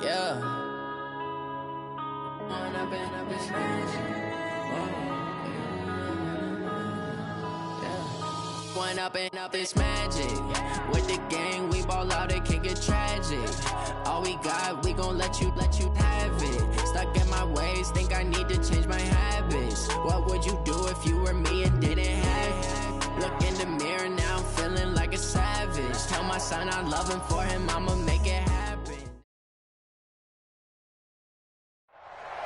Yeah. When I've been smashing. When up, it's magic. With the gang, we ball out, it can get tragic. All we got, we gon' let you have it. Stuck in my ways, think I need to change my habits. What would you do if you were me and didn't have it? Look in the mirror, now I'm feeling like a savage. Tell my son I love him, for him I'ma make it happen.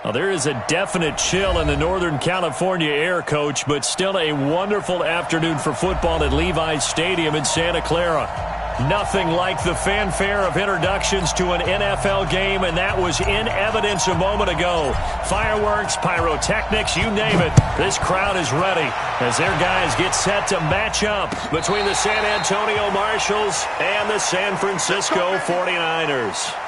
Well, there is a definite chill in the Northern California air, Coach, but still a wonderful afternoon for football at Levi's Stadium in Santa Clara. Nothing like the fanfare of introductions to an NFL game, and that was in evidence a moment ago. Fireworks, pyrotechnics, you name it. This crowd is ready as their guys get set to match up between the San Antonio Marshals and the San Francisco 49ers.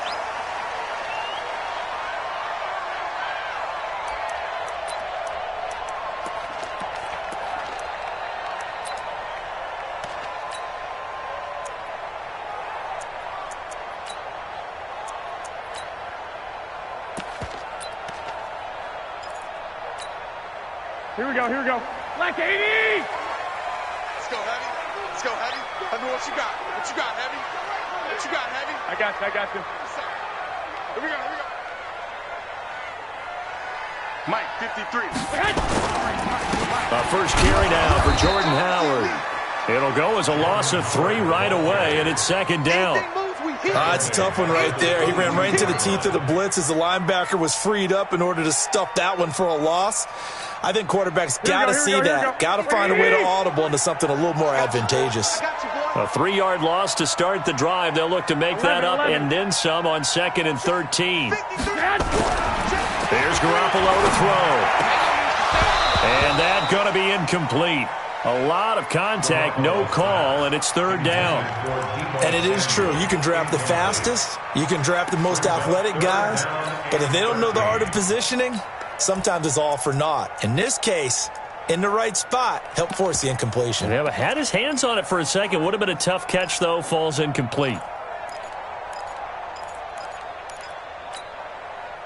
Here we go. Black 80! Let's go, Heavy. Let's go, Heavy. Heavy, what you got? What you got, Heavy? What you got, Heavy? I got you. Here we go. Mike, 53. A first carry now for Jordan Howard. It'll go as a loss of 3 right away, and it's second down. It's a tough one right there. He ran right into the teeth of the blitz as the linebacker was freed up in order to stuff that one for a loss. I think quarterbacks got to see that. Got to find a way to audible into something a little more advantageous. A 3-yard loss to start the drive. They'll look to make that up and then some on 2nd and 13. There's Garoppolo to throw. And that's going to be incomplete. A lot of contact, no call, and it's 3rd down. And it is true. You can draft the fastest. You can draft the most athletic guys. But if they don't know the art of positioning, sometimes it's all for naught. In this case, in the right spot, help force the incompletion. Yeah, but had his hands on it for a second. Would have been a tough catch, though. Falls incomplete.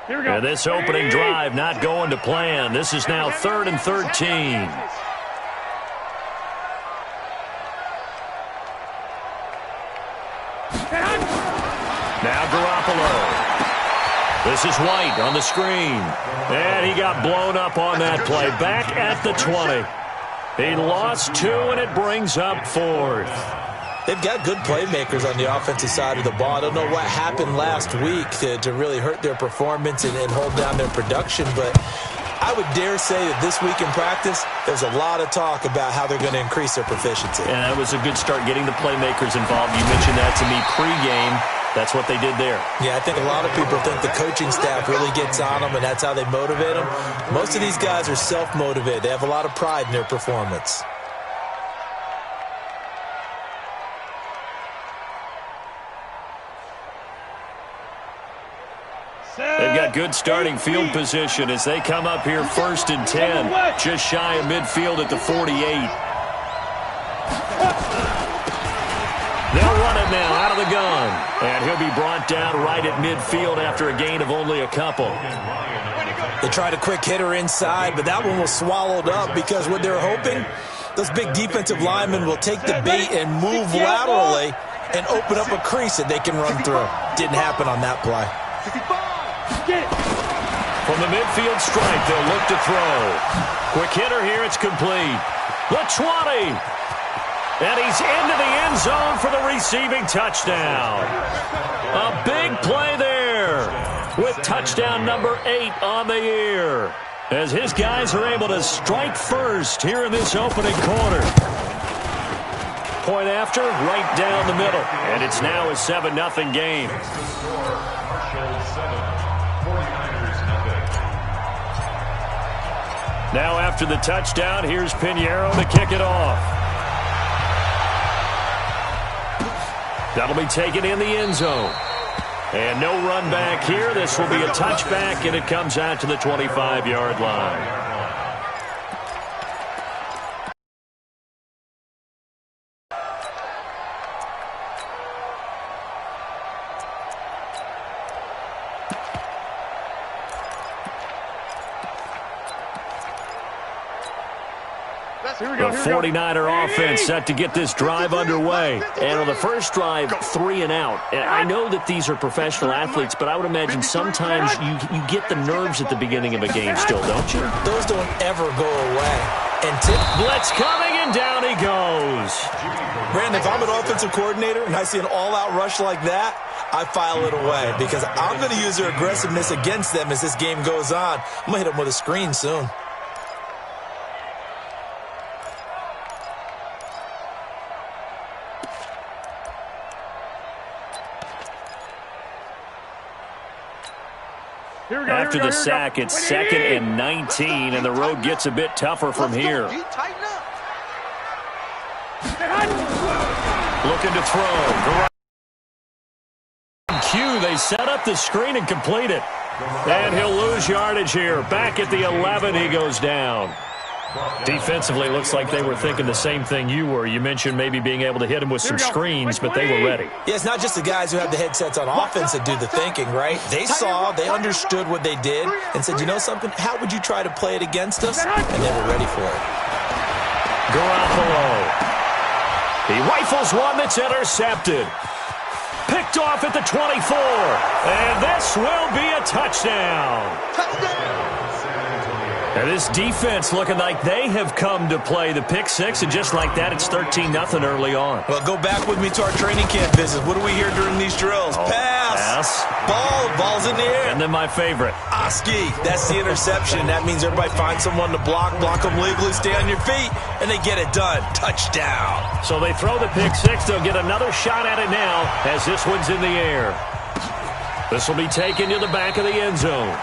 Here we go. And this opening drive not going to plan. This is now 3rd and 13. Now Garoppolo. This is White on the screen. And he got blown up on that play. Back at the 20. He lost 2, and it brings up 4th. They've got good playmakers on the offensive side of the ball. I don't know what happened last week to really hurt their performance and hold down their production, but I would dare say that this week in practice, there's a lot of talk about how they're going to increase their proficiency. And that was a good start getting the playmakers involved. You mentioned that to me pregame. That's what they did there. Yeah, I think a lot of people think the coaching staff really gets on them, and that's how they motivate them. Most of these guys are self-motivated. They have a lot of pride in their performance. They've got good starting field position as they come up here 1st and 10, just shy of midfield at the 48. They'll run it now out of the gun, and he'll be brought down right at midfield after a gain of only a couple. They tried a quick hitter inside, but that one was swallowed up because what they're hoping, those big defensive linemen will take the bait and move laterally and open up a crease that they can run through. Didn't happen on that play. From the midfield stripe, they'll look to throw. Quick hitter here, it's complete. The 20. And he's into the end zone for the receiving touchdown. A big play there with touchdown number 8 on the year, as his guys are able to strike first here in this opening quarter. Point after, right down the middle. And it's now a 7-0 game. Now after the touchdown, here's Pinheiro to kick it off. That'll be taken in the end zone. And no run back here. This will be a touchback, and it comes out to the 25-yard line. The 49er offense set to get this drive underway. And on the first drive, 3 and out. And I know that these are professional athletes, but I would imagine sometimes you get the nerves at the beginning of a game still, don't you? Those don't ever go away. And blitz coming, and down he goes. Brandon, if I'm an offensive coordinator and I see an all-out rush like that, I file it away because I'm going to use their aggressiveness against them as this game goes on. I'm going to hit them with a screen soon. After the sack, it's 2nd and 19, and the road gets a bit tougher from here. Looking to throw. Q, they set up the screen and complete it. And he'll lose yardage here. Back at the 11, he goes down. Defensively, looks like they were thinking the same thing you were. You mentioned maybe being able to hit him with some screens, but they were ready. Yeah, it's not just the guys who have the headsets on offense that do the thinking, right? They saw, they understood what they did, and said, you know something, how would you try to play it against us? And they were ready for it. Garoppolo. He rifles one that's intercepted. Picked off at the 24. And this will be a touchdown. And this defense looking like they have come to play the pick six, and just like that, it's 13-0 early on. Well, go back with me to our training camp visit. What do we hear during these drills? Pass. Ball's in the air. And then my favorite. Oski, that's the interception. That means everybody finds someone to block them legally, stay on your feet, and they get it done. Touchdown. So they throw the pick six. They'll get another shot at it now as this one's in the air. This will be taken to the back of the end zone.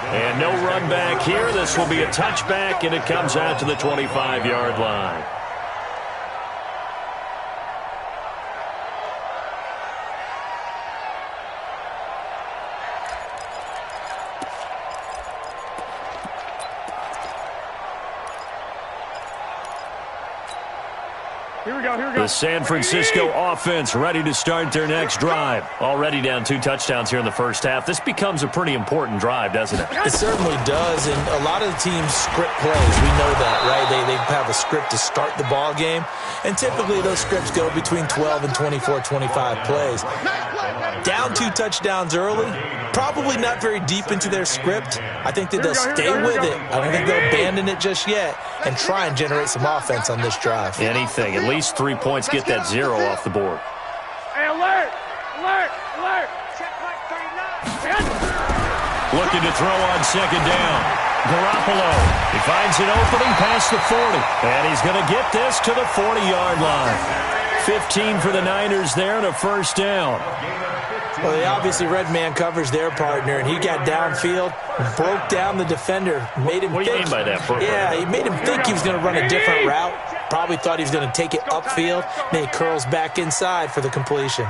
And no run back here. This will be a touchback, and it comes out to the 25-yard line. Here we go. The San Francisco offense ready to start their next drive. Already down 2 touchdowns here in the first half. This becomes a pretty important drive, doesn't it? It certainly does, and a lot of the teams script plays. We know that, right? They have a script to start the ball game, and typically those scripts go between 12 and 24, 25 plays. Down 2 touchdowns early, probably not very deep into their script. I think that they'll stay with it. I don't think they'll abandon it just yet and try and generate some offense on this drive. Anything. At least 3 points, get that 0 off the board. Hey, alert! Looking to throw on second down. Garoppolo. He finds an opening past the 40. And he's going to get this to the 40-yard line. 15 for the Niners there and a first down. Well, they obviously red man covers their partner, and he got downfield, broke down the defender, made him think. What do you mean by that? Yeah, he made him think he was going to run a different route. Probably thought he was going to take it upfield. Then he curls back inside for the completion.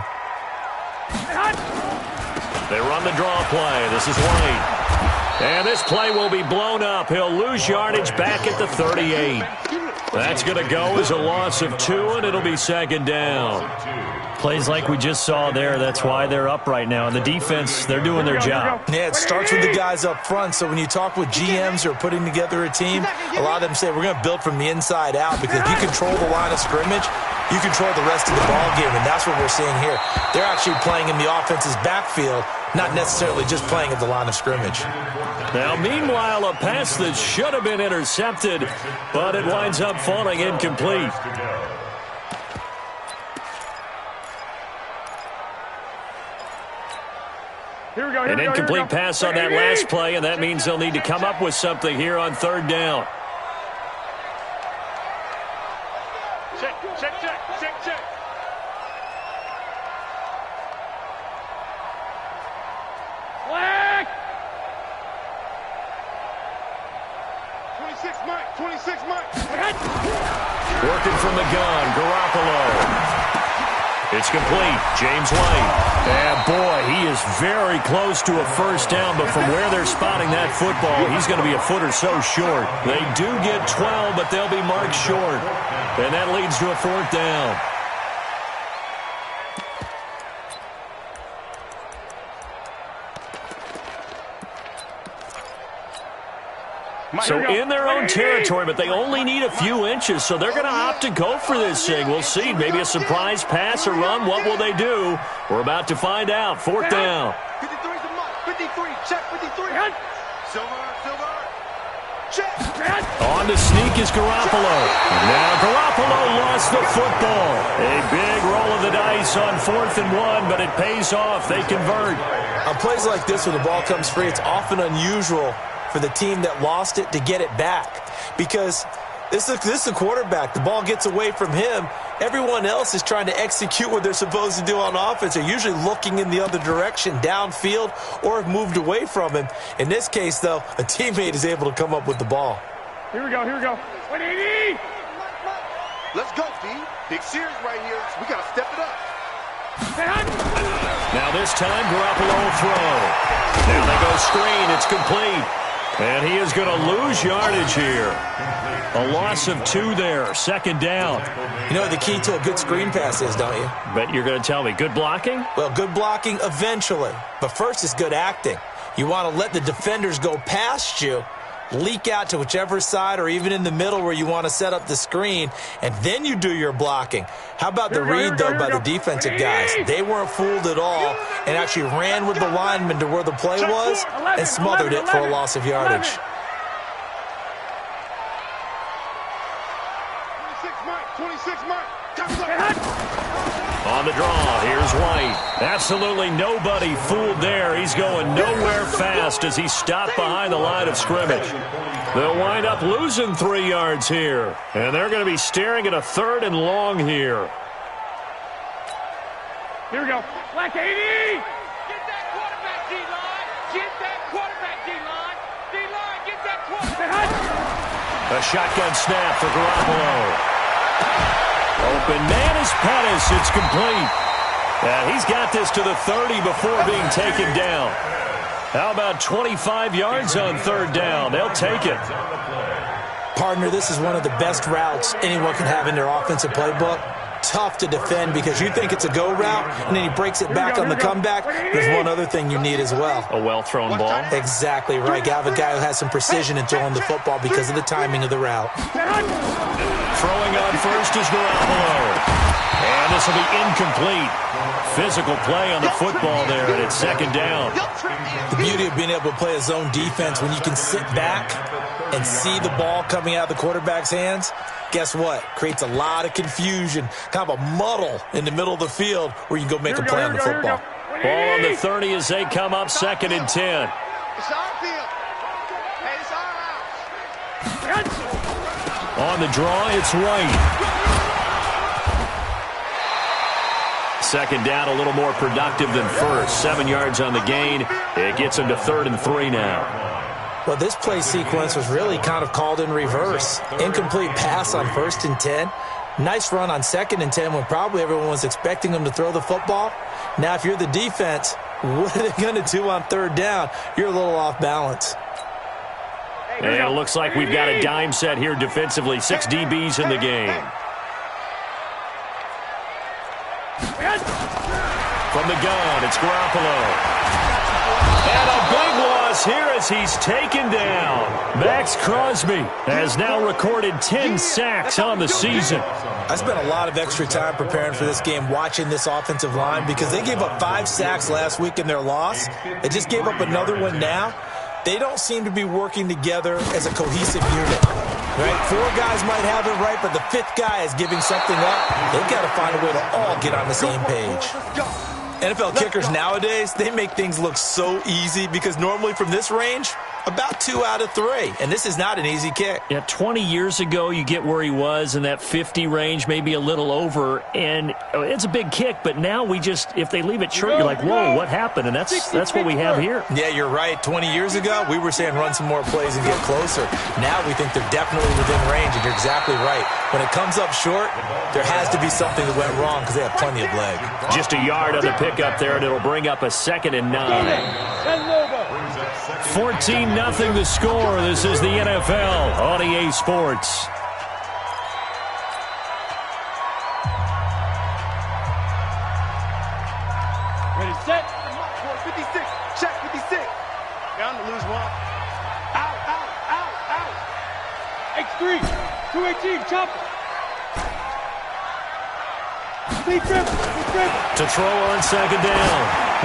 They run the draw play. This is White. And this play will be blown up. He'll lose yardage back at the 38. That's going to go as a loss of 2, and it'll be second down. Plays like we just saw there. That's why they're up right now. And the defense, they're doing their job. Yeah, it starts with the guys up front. So when you talk with GMs who are putting together a team, a lot of them say we're going to build from the inside out, because if you control the line of scrimmage, you control the rest of the ball game, and that's what we're seeing here. They're actually playing in the offense's backfield, not necessarily just playing at the line of scrimmage. Now, meanwhile, a pass that should have been intercepted, but it winds up falling incomplete. An incomplete pass on that last play, and that means they'll need to come up with something here on third down. Check. Flag! 26 Mike. Working from the gun, Garoppolo. It's complete. James White. And boy, he is very close to a first down, but from where they're spotting that football, he's going to be a foot or so short. They do get 12, but they'll be marked short. And that leads to a fourth down. So in their own territory, but they only need a few inches, so they're going to opt to go for this thing. We'll see. Maybe a surprise pass or run. What will they do? We're about to find out. 4th down. 53's a mark. 53. Check 53. Silver. Check. On to sneak is Garoppolo. Now Garoppolo lost the football. A big roll of the dice on 4th and 1, but it pays off. They convert. On plays like this when the ball comes free, it's often unusual for the team that lost it to get it back, because this is the quarterback. The ball gets away from him. Everyone else is trying to execute what they're supposed to do on offense. They're usually looking in the other direction, downfield, or have moved away from him. In this case, though, a teammate is able to come up with the ball. Here we go. 180. Let's go, D. Big series right here. We got to step it up. Now this time, Garoppolo will throw. Now they go screen. It's complete. And he is going to lose yardage here. A loss of 2 there. 2nd down. You know what the key to a good screen pass is, don't you? Bet you're going to tell me. Good blocking? Well, good blocking eventually. But first is good acting. You want to let the defenders go past you, leak out to whichever side or even in the middle where you want to set up the screen, and then you do your blocking. How about the read, though, by the defensive guys? They weren't fooled at all and actually ran with the lineman to where the play was and smothered it for a loss of yardage. 26 mark. On the draw, here's White. Absolutely nobody fooled there. He's going nowhere fast as he stopped behind the line of scrimmage. They'll wind up losing 3 yards here. And they're going to be staring at a 3rd and long here. Here we go. Black 80. Get that quarterback, D-line. Get that quarterback, D-line. D-line, get that quarterback. A shotgun snap for Garoppolo. Open man is Pettis. It's complete. And he's got this to the 30 before being taken down. How about 25 yards on 3rd down? They'll take it. Partner, this is one of the best routes anyone can have in their offensive playbook. Tough to defend because you think it's a go route, and then he breaks it back on the comeback. There's one other thing you need as well. A well-thrown ball? Exactly right. You have a guy who has some precision in throwing the football because of the timing of the route. Throwing on first is Garoppolo. And this will be incomplete. Physical play on the football there, and it's 2nd down. The beauty of being able to play a zone defense when you can sit back and see the ball coming out of the quarterback's hands, guess what? Creates a lot of confusion, kind of a muddle in the middle of the field where you can go make a play on the football. Ball on the 30 as they come up 2nd and 10. It's our field. Hey, it's our house. On the draw, it's White. 2nd down, a little more productive than first. 7 yards on the gain. It gets him to 3rd and 3 now. Well, this play sequence was really kind of called in reverse. Incomplete pass on 1st and 10. Nice run on 2nd and 10 when probably everyone was expecting them to throw the football. Now, if you're the defense, what are they going to do on 3rd down? You're a little off balance. And it looks like we've got a dime set here defensively. 6 DBs in the game. From the gun, it's Garoppolo. And a big loss here as he's taken down. Max Crosby has now recorded 10 sacks on the season. I spent a lot of extra time preparing for this game, watching this offensive line, because they gave up 5 sacks last week in their loss. They just gave up another one now. They don't seem to be working together as a cohesive unit. Right? 4 guys might have it right, but the 5th guy is giving something up. They've got to find a way to all get on the same page. NFL kickers nowadays, they make things look so easy because normally from this range, about 2 out of 3. And this is not an easy kick. Yeah, 20 years ago, you get where he was in that 50 range, maybe a little over. And it's a big kick, but now we just, if they leave it short, you're like, whoa, what happened? And that's what we have here. Yeah, you're right. 20 years ago, we were saying run some more plays and get closer. Now we think they're definitely within range, and you're exactly right. When it comes up short, there has to be something that went wrong because they have plenty of leg. Just a yard on the pickup there, and it'll bring up a 2nd and 9. 14-0 the score. This is the NFL on EA Sports. Ready, set. 56. Check 56. Down to lose 1. Out. 218, chop. Big grip, big grip. To throw on second down.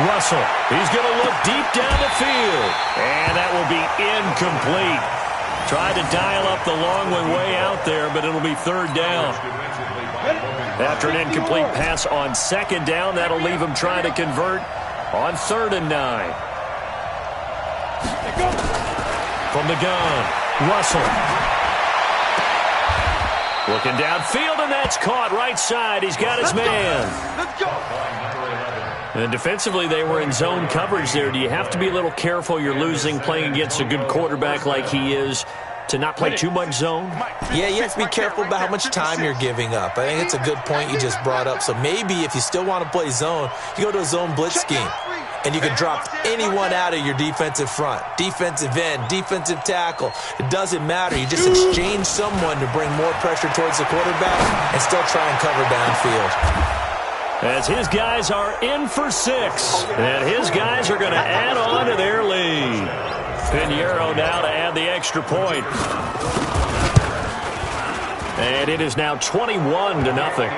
Russell, he's going to look deep down the field. And that will be incomplete. Tried to dial up the long one way out there, but it'll be third down. After an incomplete pass on second down, that'll leave him trying to convert on 3rd and 9. From the gun, Russell. Looking downfield, and that's caught right side. He's got his man. Let's go. And defensively, they were in zone coverage there. Do you have to be a little careful? You're losing playing against a good quarterback like he is to not play too much zone? Yeah, you have to be careful about how much time you're giving up. I think it's a good point you just brought up. So maybe if you still want to play zone, you go to a zone blitz scheme. And you can drop anyone out of your defensive front. Defensive end, defensive tackle. It doesn't matter. You just exchange someone to bring more pressure towards the quarterback and still try and cover downfield. As his guys are in for 6. And his guys are going to add on to their lead. Pinheiro now to add the extra point. And it is now 21-0.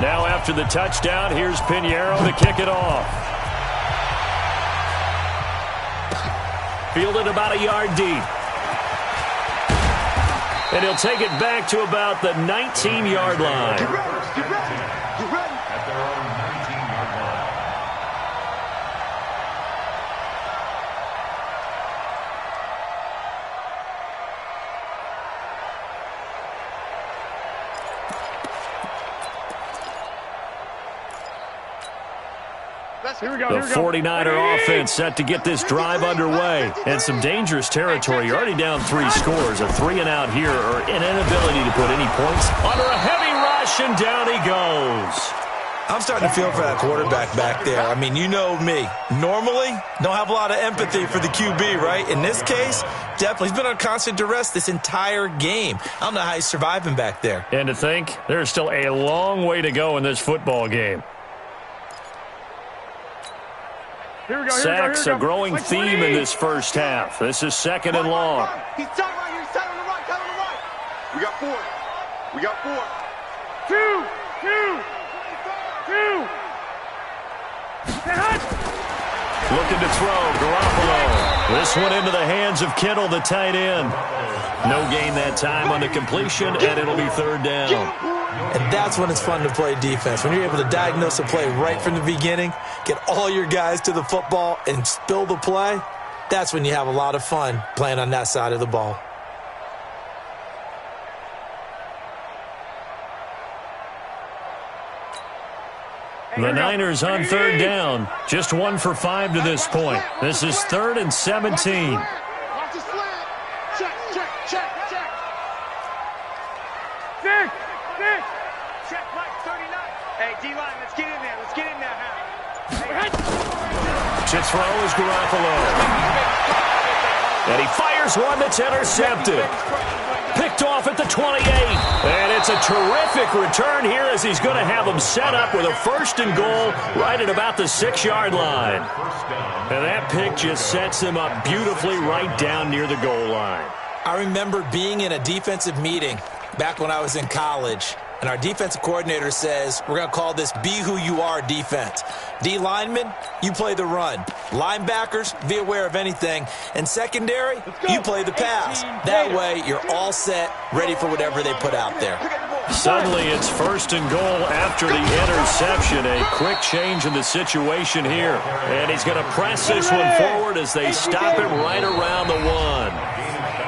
Now after the touchdown, here's Pinheiro to kick it off. Fielded about a yard deep. And he'll take it back to about the 19-yard line. Get ready. Get ready. Get ready. At their own 19-yard line. Here we go, The here we go. 49er offense set to get this drive underway. And some dangerous territory. You're already down 3 scores. A 3-and-out here or an inability to put any points under a heavy rush, and down he goes. I'm starting to feel for that quarterback back there. I mean, you know me. Normally, don't have a lot of empathy for the QB, right? In this case, definitely. He's been on constant duress this entire game. I don't know how he's surviving back there. And to think, there's still a long way to go in this football game. Here we go, Sacks, a growing theme in this first half. This is 2nd and long. He's tight right here. He's tight on the right. Tight on the right. We got 4. We got 4. 2, 2, 2. Looking to throw, Garoppolo. This one into the hands of Kittle, the tight end. No gain that time on the completion, and it'll be 3rd down. And that's when it's fun to play defense. When you're able to diagnose a play right from the beginning, get all your guys to the football and spill the play, that's when you have a lot of fun playing on that side of the ball. The Niners on 3rd down. Just 1 for 5 to this point. This is 3rd and 17. Watch the slant. Check, check, check, check. 6. Check right, 39. Hey, D-line, let's get in there. Let's get in there, Harry. To throw is Garoppolo. And he fires one that's intercepted. Picked off at the 28. And it's a terrific return here as he's going to have them set up with a 1st and goal right at about the 6-yard line. And that pick just sets them up beautifully right down near the goal line. I remember being in a defensive meeting back when I was in college, and our defensive coordinator says, we're going to call this Be Who You Are defense. D linemen, you play the run. Linebackers, be aware of anything. And secondary, you play the pass. That way, you're all set, ready for whatever they put out there. Suddenly, it's 1st and goal after the interception. A quick change in the situation here. And he's going to press this one forward as they stop it right around the 1.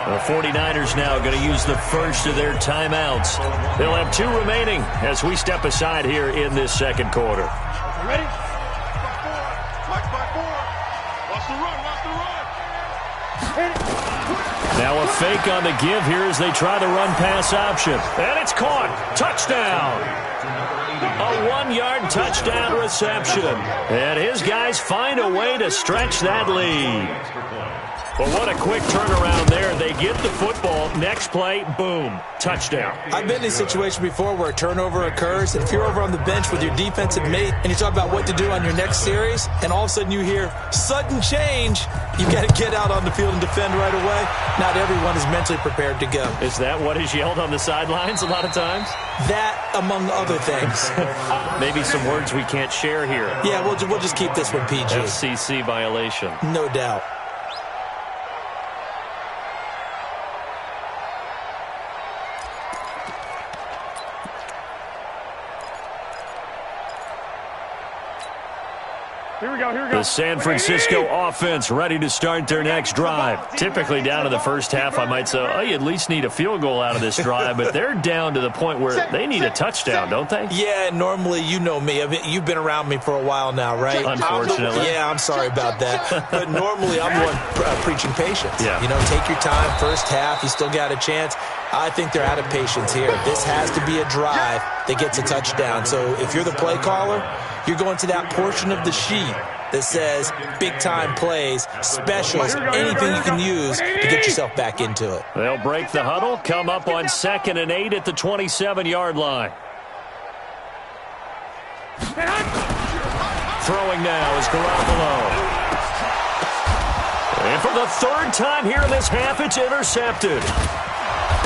The 49ers now going to use the first of their timeouts. They'll have 2 remaining as we step aside here in this 2nd quarter. Ready? Watch by 4. Watch the run. Watch the run. Now a fake on the give here as they try the run-pass option. And it's caught. Touchdown. A 1-yard touchdown reception. And his guys find a way to stretch that lead. Well, what a quick turnaround there. They get the football. Next play, boom, touchdown. I've been in a situation before where a turnover occurs. If you're over on the bench with your defensive mate and you talk about what to do on your next series, and all of a sudden you hear sudden change, you got to get out on the field and defend right away. Not everyone is mentally prepared to go. Is that what is yelled on the sidelines a lot of times? That, among other things. Maybe some words we can't share here. Yeah, we'll just keep this one PG. FCC violation. No doubt. Here we go, here we go. The San Francisco offense ready to start their next drive. Typically down to the first half, I might say, oh, you at least need a field goal out of this drive, but they're down to the point where they need a touchdown, don't they? Yeah, normally, you know me. I mean, you've been around me for a while now, right? Unfortunately. Yeah, I'm sorry about that. But normally, I'm one preaching patience. Yeah. You know, take your time. First half, you still got a chance. I think they're out of patience here. This has to be a drive that gets a touchdown. So if you're the play caller, you're going to that portion of the sheet that says big-time plays, specials, anything you can use to get yourself back into it. They'll break the huddle, come up on 2nd and 8 at the 27-yard line. Throwing now is Garoppolo. And for the third time here in this half, it's intercepted.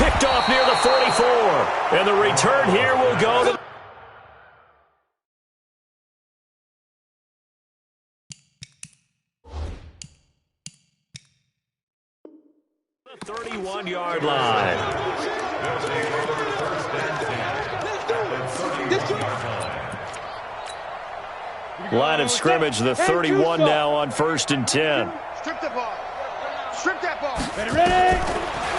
Picked off near the 44. And the return here will go to... 31-yard line. Line of scrimmage, the 31 now on 1st and 10. Strip the ball. Strip that ball. Ready?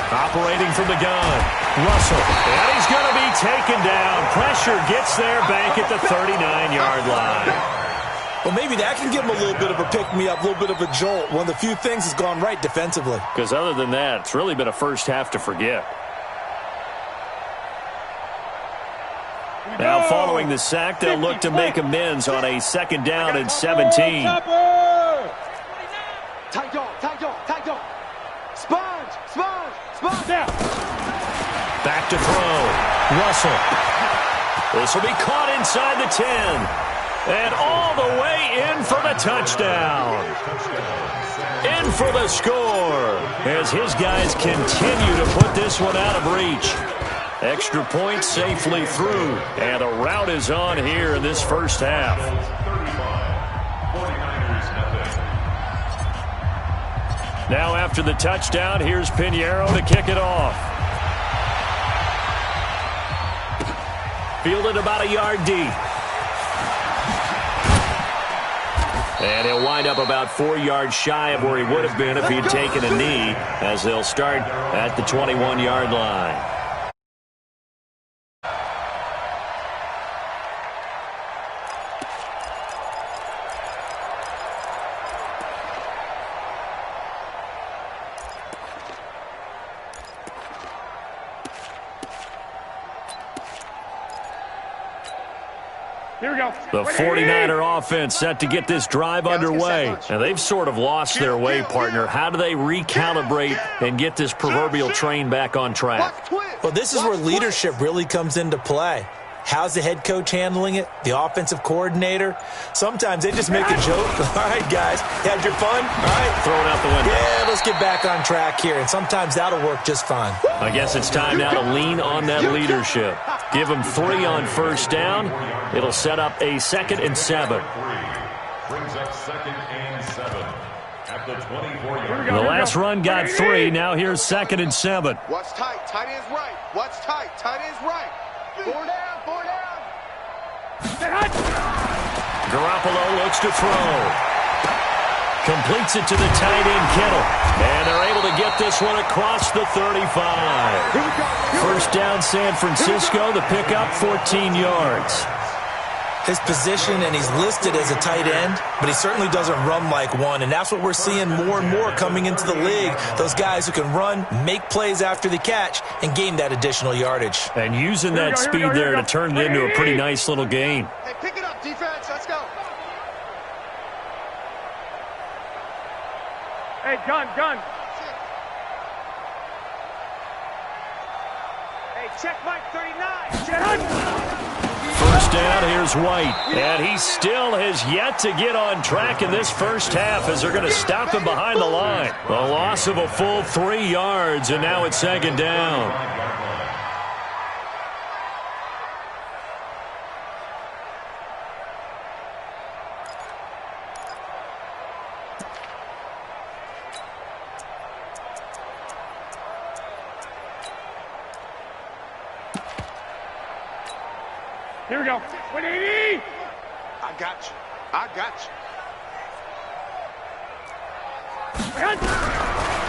Operating from the gun. Russell. And he's going to be taken down. Pressure gets there back at the 39-yard line. Well, maybe that can give him a little bit of a pick-me-up, a little bit of a jolt. One of the few things has gone right defensively. Because other than that, it's really been a first half to forget. Now, following the sack, they'll look to make amends on a 2nd down and 17. Tight dog, tight dog, tight dog. Sponge, sponge, sponge. Down. Back to throw. Russell. This will be caught inside the 10. And all the way in for the touchdown. In for the score as his guys continue to put this one out of reach. Extra point safely through. And the route is on here in this first half. Now after the touchdown, here's Pinheiro to kick it off. Fielded about a yard deep. And he'll wind up about 4 yards shy of where he would have been if he had taken a knee, as they'll start at the 21-yard line. Here we go. The 49er offense set to get this drive underway. And they've sort of lost their way, partner. How do they recalibrate and get this proverbial train back on track? Well, this is where leadership really comes into play. How's the head coach handling it? The offensive coordinator? Sometimes they just make a joke. All right, guys, you had your fun? All right. Throw it out the window. Yeah, let's get back on track here. And sometimes that'll work just fine. I guess it's time now to lean on that leadership. Give them 3 on 1st down. It'll set up a 2nd and 7. Brings up 2nd and 7 at the 24-yard The last run got 3. Now here's 2nd and 7. Watch tight. Tight end's right. Watch tight. Tight end's right. 4 down. 4 down. Garoppolo looks to throw. Completes it to the tight end, Kittle. And they're able to get this one across the 35. First down, San Francisco. The pickup, 14 yards. His position, and he's listed as a tight end, but he certainly doesn't run like one, and that's what we're seeing more and more coming into the league. Those guys who can run, make plays after the catch, and gain that additional yardage. And using that speed there to turn it into a pretty nice little game. Hey, pick it up, defense. Let's go. Hey, gun. Check Mike 39. First down, here's White. And he still has yet to get on track in this first half as they're going to stop him behind the line. A loss of a full 3 yards, and now it's second down. Here we go. 180. I got you. I got you.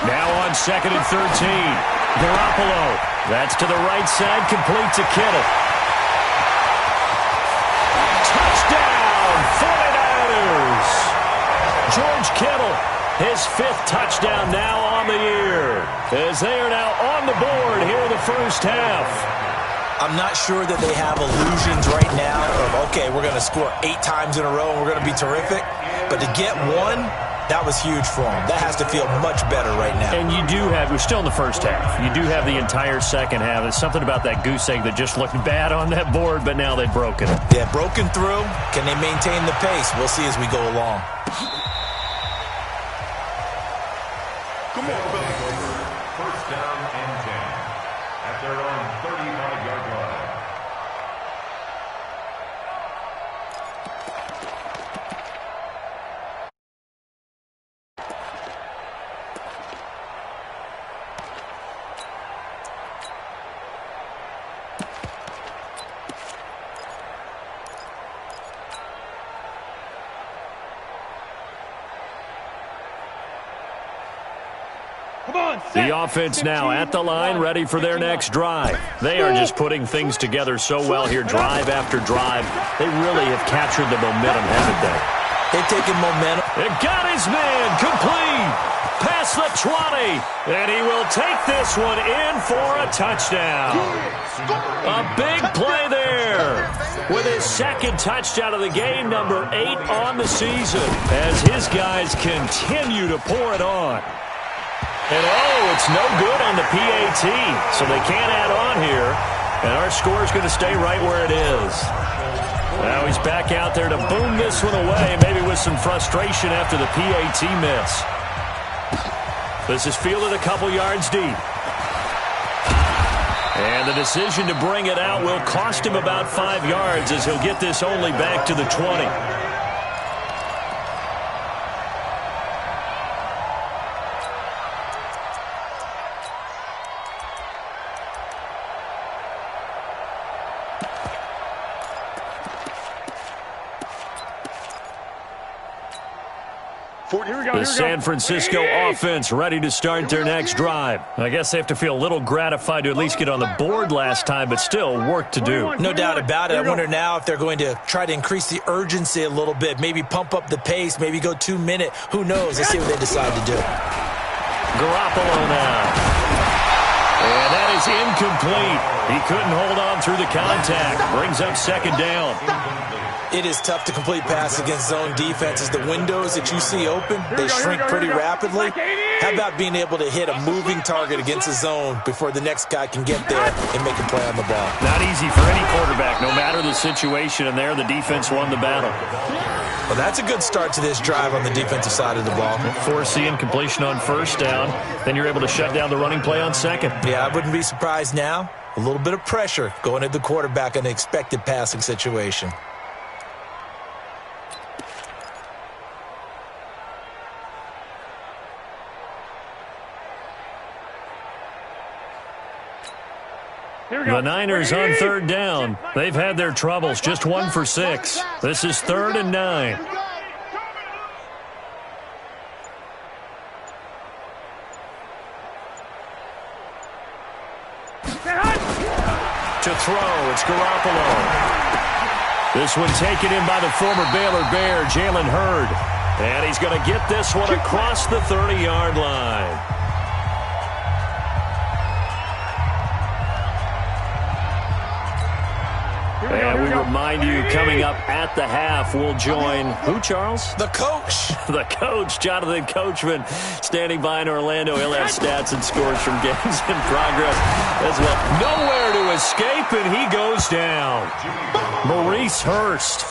Now on 2nd and 13. Garoppolo. That's to the right side, complete to Kittle. Touchdown, 49ers. George Kittle, his 5th touchdown now on the year, as they are now on the board here in the first half. I'm not sure that they have illusions right now of, okay, we're going to score 8 times in a row and we're going to be terrific. But to get one, that was huge for them. That has to feel much better right now. And you do have, we're still in the first half. You do have the entire second half. There's something about that goose egg that just looked bad on that board, but now they've broken it. Yeah, broken through. Can they maintain the pace? We'll see as we go along. Come on, Billy. First down and 10 at their own 35-yard line. The offense now at the line, ready for their next drive. They are just putting things together so well here, drive after drive. They really have captured the momentum, haven't they? They've taken momentum. It got his man complete. Past the 20. And he will take this one in for a touchdown. A big play there. With his 2nd touchdown of the game, number 8 on the season, as his guys continue to pour it on. And, oh, it's no good on the PAT, so they can't add on here. And our score is going to stay right where it is. Now he's back out there to boom this one away, maybe with some frustration after the PAT miss. This is fielded a couple yards deep. And the decision to bring it out will cost him about 5 yards, as he'll get this only back to the 20. The San Francisco offense ready to start their next drive. I guess they have to feel a little gratified to at least get on the board last time, but still work to do. No doubt about it. I wonder now if they're going to try to increase the urgency a little bit, maybe pump up the pace, maybe go 2-minute. Who knows? Let's see what they decide to do. Garoppolo now. And that is incomplete. He couldn't hold on through the contact. Brings up 2nd down. It is tough to complete pass against zone defenses. The windows that you see open, they shrink pretty rapidly. How about being able to hit a moving target against a zone before the next guy can get there and make a play on the ball? Not easy for any quarterback, no matter the situation, and there the defense won the battle. Well, that's a good start to this drive on the defensive side of the ball. Forcing completion on 1st down, then you're able to shut down the running play on 2nd. Yeah, I wouldn't be surprised now. A little bit of pressure going at the quarterback in an expected passing situation. The Niners on 3rd down. They've had their troubles, just 1 for 6. This is 3rd and 9. To throw, it's Garoppolo. This one taken in by the former Baylor Bear, Jalen Hurd. And he's going to get this one across the 30-yard line. And And we remind you, coming up at the half, we'll join who, Charles? The coach. The coach, Jonathan Coachman, standing by in Orlando. He'll have stats and scores from games in progress as well. Nowhere to escape, and he goes down. Maurice Hurst,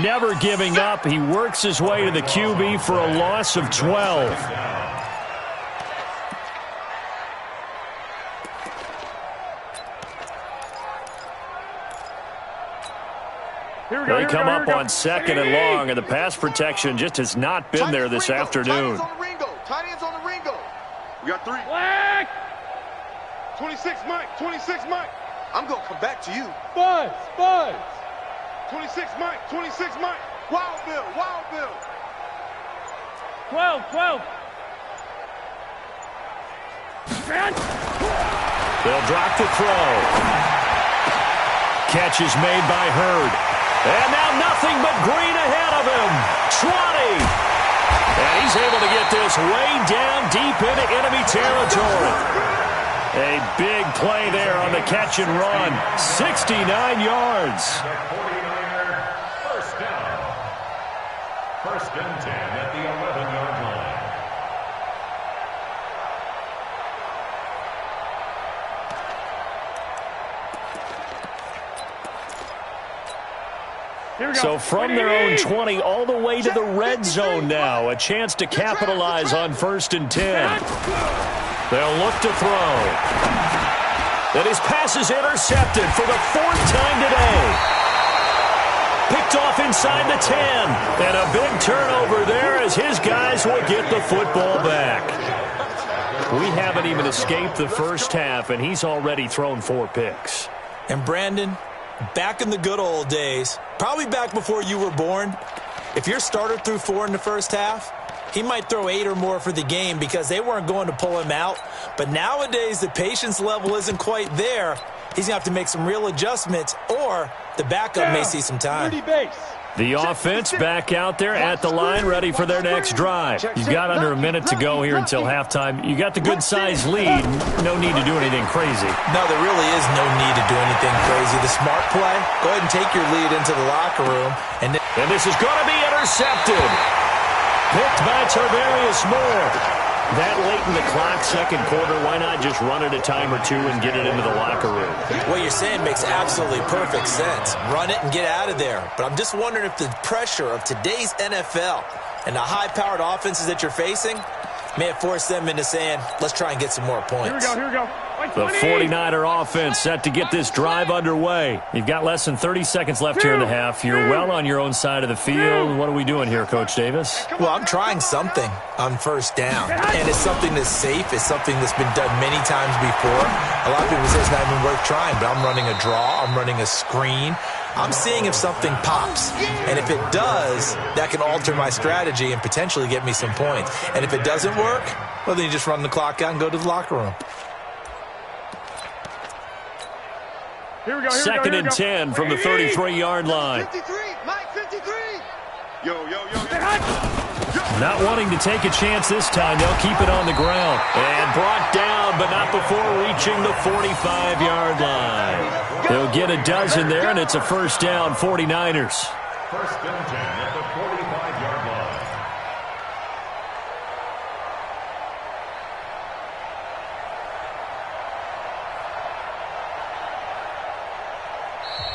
never giving up. He works his way to the QB for a loss of 12. They come up on 2nd and long, and the pass protection just has not been there this afternoon. Tight ends on the Ringo. We got 3. Black. 26 Mike. 26 Mike. I'm going to come back to you. Buzz. 26 Mike. 26 Mike. Wild Bill. 12. They'll drop the throw. Catch is made by Hurd. And now nothing but green ahead of him. 20. And he's able to get this way down deep into enemy territory. A big play there on the catch and run. 69 yards. First down. 1st and 10 at the 11-yard line. So from their own 20 all the way to the red zone now. A chance to capitalize on 1st and 10. They'll look to throw. And his pass is intercepted for the 4th time today. Picked off inside the 10. And a big turnover there as his guys will get the football back. We haven't even escaped the first half, and he's already thrown 4 picks. And Brandon, back in the good old days, probably back before you were born, if your starter threw 4 in the first half, he might throw 8 or more for the game because they weren't going to pull him out. But nowadays, the patience level isn't quite there. He's going to have to make some real adjustments, or the backup may see some time. The offense back out there at the line, ready for their next drive. You've got under a minute to go here until halftime. You got the good-sized lead. No need to do anything crazy. No, there really is no need to do anything crazy. The smart play, go ahead and take your lead into the locker room. And this is going to be intercepted. Picked by Tarvarius Moore. That late in the clock, 2nd quarter, why not just run it a time or 2 and get it into the locker room? What you're saying makes absolutely perfect sense. Run it and get out of there. But I'm just wondering if the pressure of today's NFL and the high-powered offenses that you're facing may have forced them into saying, let's try and get some more points. Here we go. The 49er offense set to get this drive underway. You've got less than 30 seconds left here in the half. You're well on your own side of the field. What are we doing here, Coach Davis? Well, I'm trying something on 1st down. And it's something that's safe. It's something that's been done many times before. A lot of people say it's not even worth trying, but I'm running a draw. I'm running a screen. I'm seeing if something pops. And if it does, that can alter my strategy and potentially get me some points. And if it doesn't work, well, then you just run the clock out and go to the locker room. Here we go. 2nd and 10 from the 33-yard line. 53, Mike 53. Yo. Not wanting to take a chance this time. They'll keep it on the ground. And brought down, but not before reaching the 45-yard line. They'll get a dozen there, and it's a 1st down, 49ers. 1st and 10 at the 45-yard line.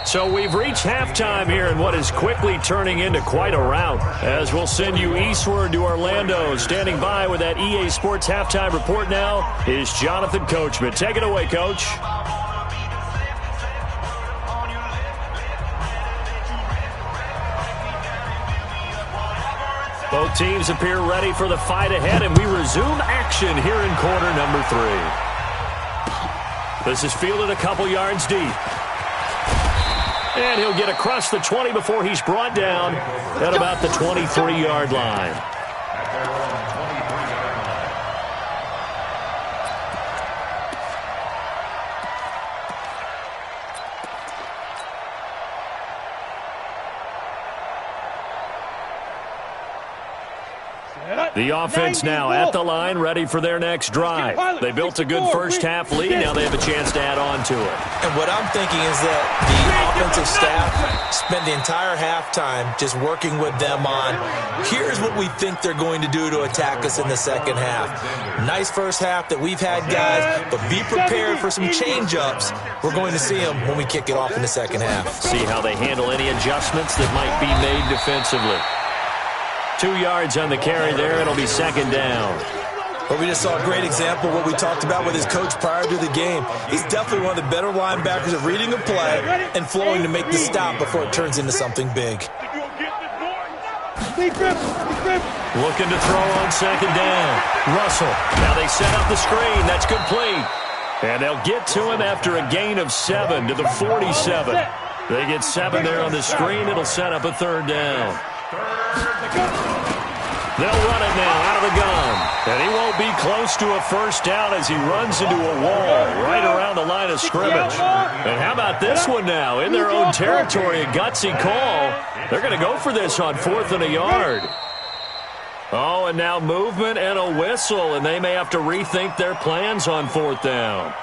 So we've reached halftime here in what is quickly turning into quite a rout, as we'll send you eastward to Orlando. Standing by with that EA Sports halftime report now is Jonathan Coachman. Take it away, Coach. Both teams appear ready for the fight ahead, and we resume action here in quarter number 3. This is fielded a couple yards deep. And he'll get across the 20 before he's brought down at about the 23-yard line. At their own 23-yard line. The offense now at the line, ready for their next drive. They built a good first-half lead. Now they have a chance to add on to it. And what I'm thinking is that the offensive staff spent the entire halftime just working with them on, here's what we think they're going to do to attack us in the second half. Nice first half that we've had, guys, but be prepared for some change-ups. We're going to see them when we kick it off in the second half. See how they handle any adjustments that might be made defensively. 2 yards on the carry there. It'll be second down. But we just saw a great example of what we talked about with his coach prior to the game. He's definitely one of the better linebackers at reading a play and flowing to make the stop before it turns into something big. Looking to throw on second down. Russell. Now they set up the screen. That's complete. And they'll get to him after a gain of 7 to the 47. They get 7 there on the screen. It'll set up a third down. They'll run it now out of the gun. And he won't be close to a first down as he runs into a wall right around the line of scrimmage. And how about this one now? In their own territory, a gutsy call. They're going to go for this on 4th and a yard. Oh, and now movement and a whistle, and they may have to rethink their plans on 4th down.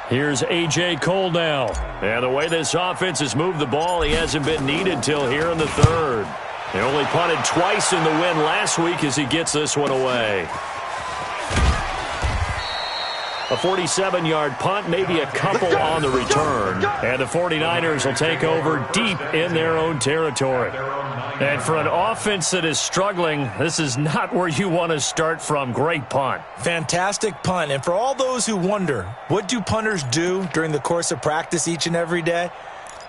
Here's A.J. Cole now. And the way this offense has moved the ball, he hasn't been needed till here in the third. He only punted twice in the win last week as he gets this one away. A 47-yard punt, maybe a couple on the return. And the 49ers will take over deep in their own territory. And for an offense that is struggling, this is not where you want to start from. Great punt. Fantastic punt. And for all those who wonder, what do punters do during the course of practice each and every day?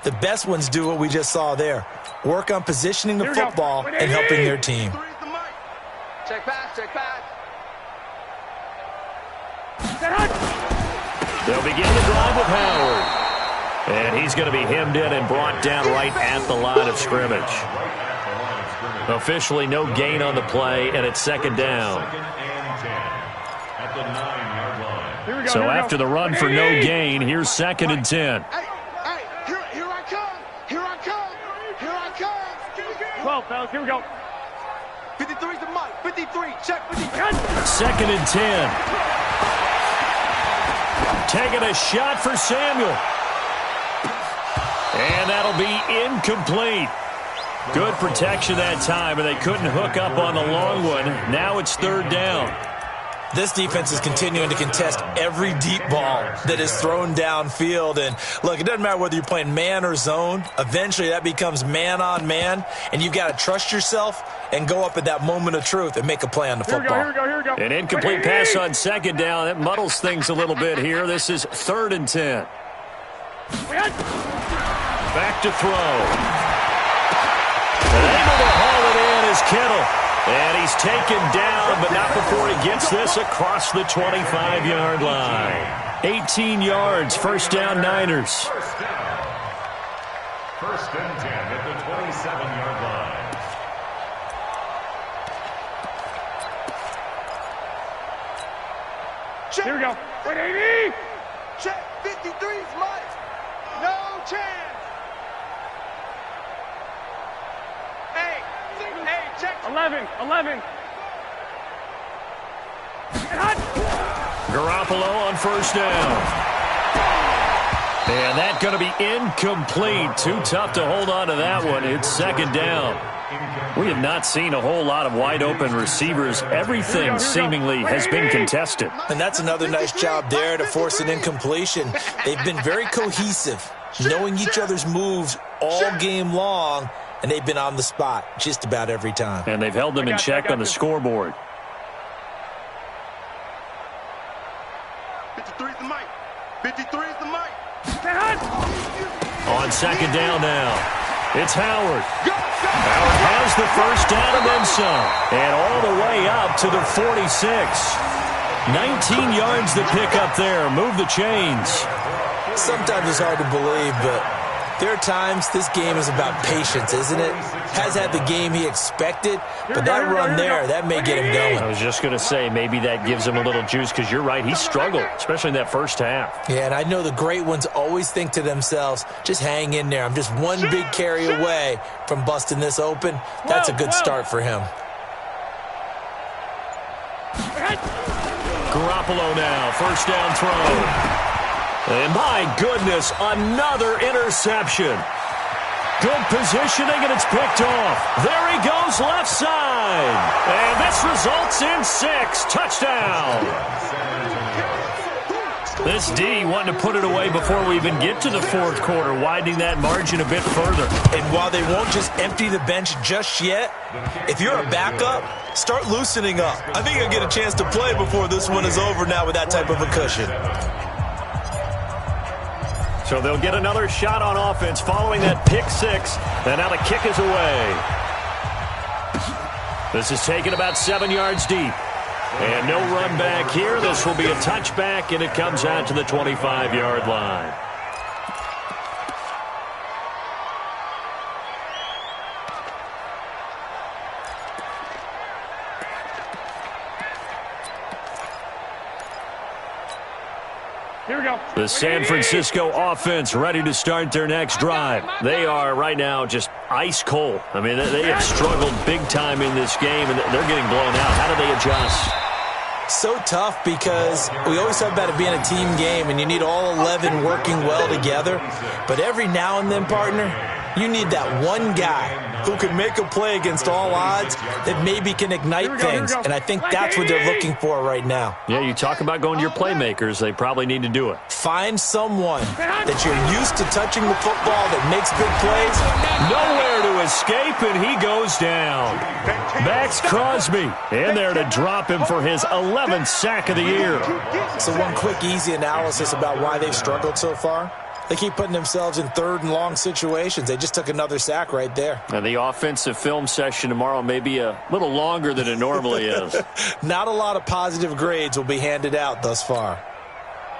The best ones do what we just saw there. Work on positioning the football and helping their team. Check pass, check pass. They'll begin the drive with Howard. And he's going to be hemmed in and brought down right at the line of scrimmage. Officially no gain on the play, and it's second down. So after the run for no gain, here's 2nd and 10. Hey, here I come. Here I come. Here I come. 12, fellas, here we go. 53's the mic. 53, check 53. 2nd and 10. Taking a shot for Samuel. And that'll be incomplete. Good protection that time, and they couldn't hook up on the long one. Now it's 3rd down. This defense is continuing to contest every deep ball that is thrown downfield. And, look, it doesn't matter whether you're playing man or zone. Eventually that becomes man-on-man, and you've got to trust yourself and go up at that moment of truth and make a play on the football. Here we go. An incomplete pass on second down. That muddles things a little bit here. This is 3rd and 10. Back to throw. And able to haul it in is Kittle. And he's taken down, but not before he gets this across the 25-yard line. 18 yards, first down Niners. First and 10 at the 27-yard line. Check. Here we go. 180. Check. 53's Mike. No chance. Hey, check. 11. Garoppolo on first down. And that's going to be incomplete. Too tough to hold on to that one. It's second down. We have not seen a whole lot of wide-open receivers. Everything seemingly has been contested. And that's another nice job there to force an incompletion. They've been very cohesive, knowing each other's moves all game long, and they've been on the spot just about every time. And they've held them in check on the scoreboard. 53's the mic. 53's the mic. On second down now, it's Howard. Howard has the first down and then some. And all the way up to the 46. 19 yards to pick up there. Move the chains. Sometimes it's hard to believe, but There are times this game is about patience, isn't it? Has had the game he expected, but that run there, that may get him going. I was just going to say, maybe that gives him a little juice, because you're right, he struggled, especially in that first half. Yeah, and I know the great ones always think to themselves, just hang in there. I'm just one big carry away from busting this open. That's a good start for him. Garoppolo now, first down throw. And my goodness, another interception. Good positioning, and it's picked off. There he goes, left side. And this results in 6. Touchdown. This D wanting to put it away before we even get to the fourth quarter, widening that margin a bit further. And while they won't just empty the bench just yet, if you're a backup, start loosening up. I think you'll get a chance to play before this one is over now with that type of a cushion. So they'll get another shot on offense following that pick 6. And now the kick is away. This is taken about 7 yards deep. And no run back here. This will be a touchback, and it comes out to the 25-yard line. Here we go. The San Francisco offense ready to start their next drive. They are right now just ice cold. I mean, they have struggled big time in this game, and they're getting blown out. How do they adjust? So tough, because we always talk about it being a team game, and you need all 11 working well together. But every now and then, partner, you need that one guy who can make a play against all odds that maybe can ignite things. And I think that's what they're looking for right now. Yeah, you talk about going to your playmakers. They probably need to do it. Find someone that you're used to touching the football that makes big plays. Nowhere to escape, and he goes down. Max Crosby in there to drop him for his 11th sack of the year. So one quick, easy analysis about why they've struggled so far. They keep putting themselves in third and long situations. They just took another sack right there. And the offensive film session tomorrow may be a little longer than it normally is. Not a lot of positive grades will be handed out thus far.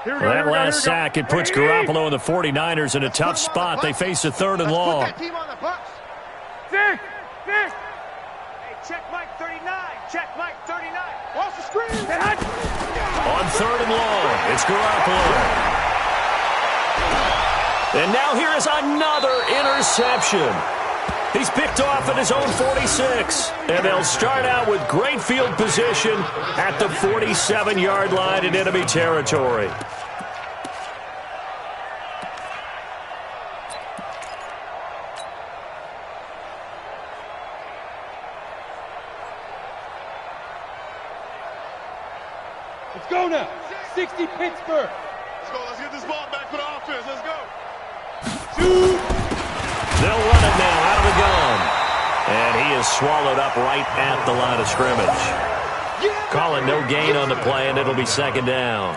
Well, that last sack, it puts Garoppolo and the 49ers in a tough spot. They face a 3rd and long. Six. Hey, check Mike 39. Check Mike 39. Off the screen. On 3rd and long, it's Garoppolo. And now here is another interception. He's picked off at his own 46. And they'll start out with great field position at the 47-yard line in enemy territory. Let's go now. 60 Pittsburgh. Let's go. Let's get this ball back for the offense. Let's go. They'll run it now out of the gun. And he is swallowed up right at the line of scrimmage. Calling no gain on the play, and it'll be 2nd down.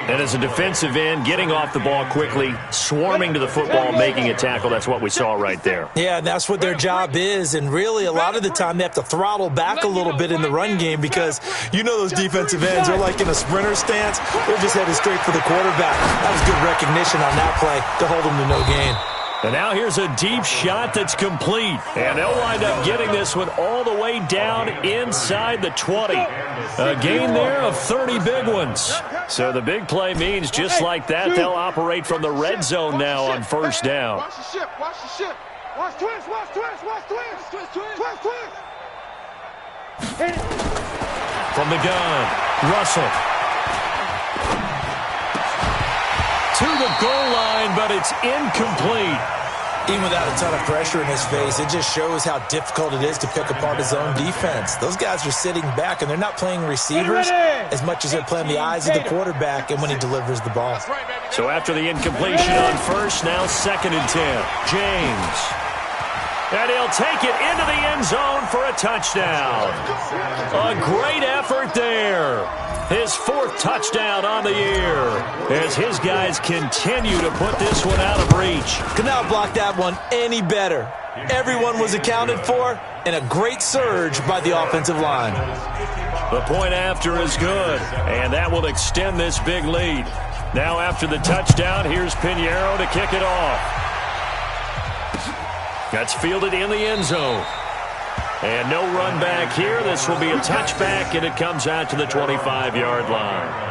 And as a defensive end, getting off the ball quickly, swarming to the football, making a tackle, that's what we saw right there. Yeah, and that's what their job is. And really, a lot of the time, they have to throttle back a little bit in the run game, because you know those defensive ends are like in a sprinter stance. They're just headed straight for the quarterback. That was good recognition on that play to hold them to no gain. And now here's a deep shot that's complete. And they'll wind up getting this one all the way down inside the 20. A gain there of 30 big ones. So the big play means just like that, they'll operate from the red zone now on 1st down. Watch the ship. Watch the ship. Watch twist. Watch twist. Watch twist. Twist. From the gun, Russell. To the goal line, but it's incomplete. Even without a ton of pressure in his face, it just shows how difficult it is to pick apart his own defense. Those guys are sitting back, and they're not playing receivers as much as they're playing the eyes of the quarterback and when he delivers the ball. So after the incompletion on 1st, now 2nd and 10. James. And he'll take it into the end zone for a touchdown. A great effort there. His 4th touchdown on the year as his guys continue to put this one out of reach. Could not block that one any better. Everyone was accounted for, and a great surge by the offensive line. The point after is good, and that will extend this big lead. Now after the touchdown, here's Pinheiro to kick it off. That's fielded in the end zone. And no run back here. This will be a touchback, and it comes out to the 25-yard line.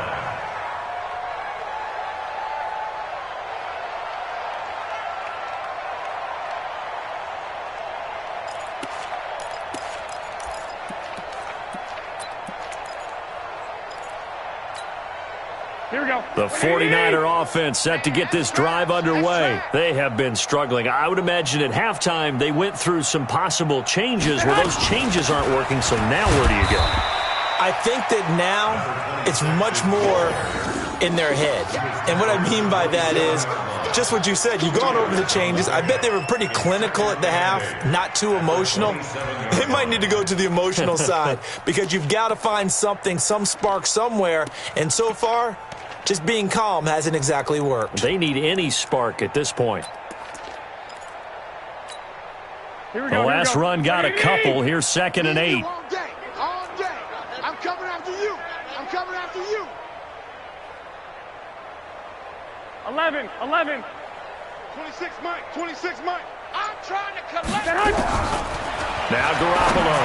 Here we go. The 49er offense set to get this drive underway. They have been struggling. I would imagine at halftime they went through some possible changes. Well, those changes aren't working, so now where do you go? I think that now it's much more in their head. And what I mean by that is just what you said. You've gone over the changes. I bet they were pretty clinical at the half, not too emotional. They might need to go to the emotional side because you've got to find something, some spark somewhere. And so far, just being calm hasn't exactly worked. They need any spark at this point. Here we go. The last run got a couple. Here's 2nd and 8. All day. All day. I'm coming after you. I'm coming after you. 11. 26 Mike. 26 Mike. I'm trying to collect. Now Garoppolo.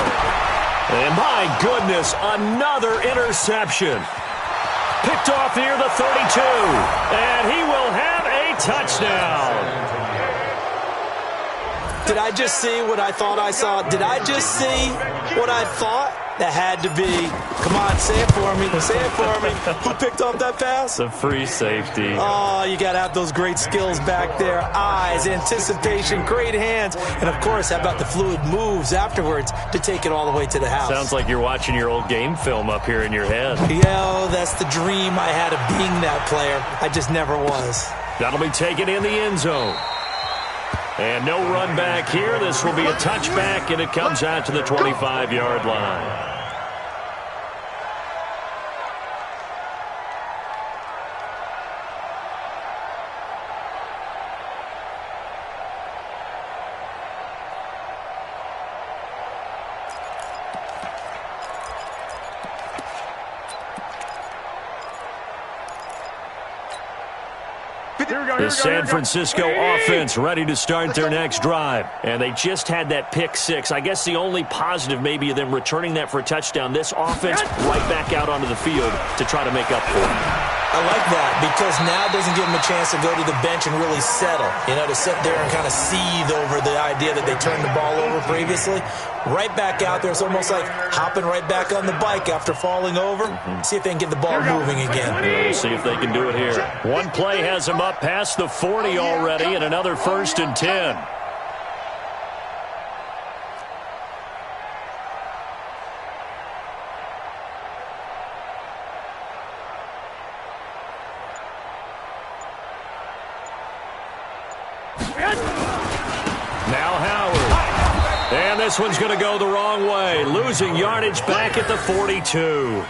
And my goodness, another interception. Picked off near the 32. And he will have a touchdown. Did I just see what I thought I saw? Did I just see what I thought? That had to be. Come on, say it for me. Say it for me. Who picked off that pass? The free safety. Oh, you got to have those great skills back there. Eyes, anticipation, great hands. And, of course, how about the fluid moves afterwards to take it all the way to the house? Sounds like you're watching your old game film up here in your head. Yo, that's the dream I had of being that player. I just never was. That'll be taken in the end zone. And no run back here. This will be a touchback, and it comes out to the 25-yard line. The San Francisco offense ready to start their next drive. And they just had that pick six. I guess the only positive maybe of them returning that for a touchdown. This offense right back out onto the field to try to make up for it. I like that because now it doesn't give them a chance to go to the bench and really settle. You know, to sit there and kind of seethe over the idea that they turned the ball over previously. Right back out there. It's almost like hopping right back on the bike after falling over. See if they can get the ball moving again. We'll see if they can do it here. One play has them up past the 40 already, and another 1st and 10. Now Howard. And this one's going to go the wrong way. Losing yardage back at the 42.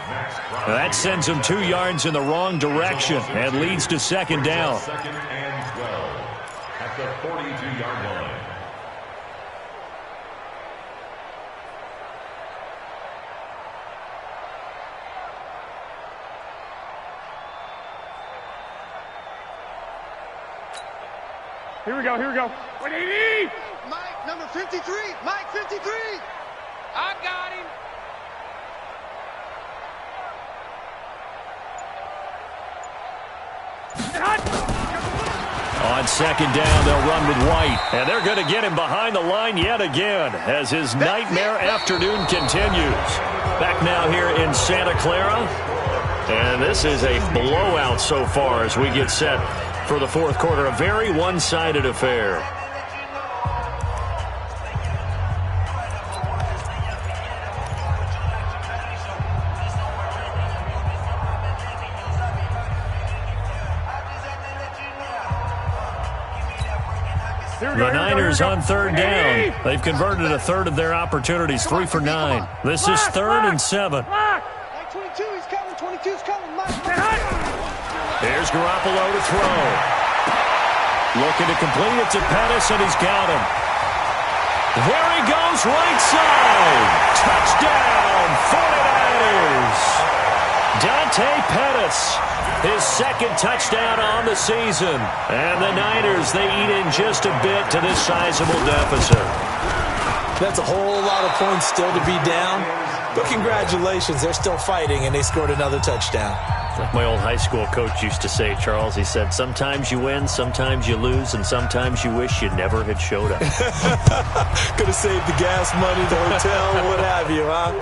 That sends him 2 yards in the wrong direction and leads to 2nd down. 2nd and 12 at the 42-yard line. Here we go. 180. Mike, number 53. Mike, 53. I got him. On 2nd down, they'll run with White. And they're going to get him behind the line yet again as his nightmare afternoon continues. Back now here in Santa Clara. And this is a blowout so far as we get set for the 4th quarter. A very one-sided affair. The Niners on 3rd down. They've converted a third of their opportunities, 3 for 9. This is 3rd and 7. Mike 22, he's coming. 22's coming, Mike. Here's Garoppolo to throw. Looking to complete it to Pettis, and he's got him. There he goes, right side. Touchdown, 49ers. Dante Pettis, his second touchdown on the season. And the Niners, they eat in just a bit to this sizable deficit. That's a whole lot of points still to be down. But congratulations, they're still fighting, and they scored another touchdown. Like my old high school coach used to say, Charles, he said, sometimes you win, sometimes you lose, and sometimes you wish you never had showed up. Could have saved the gas money, the hotel, what have you, huh?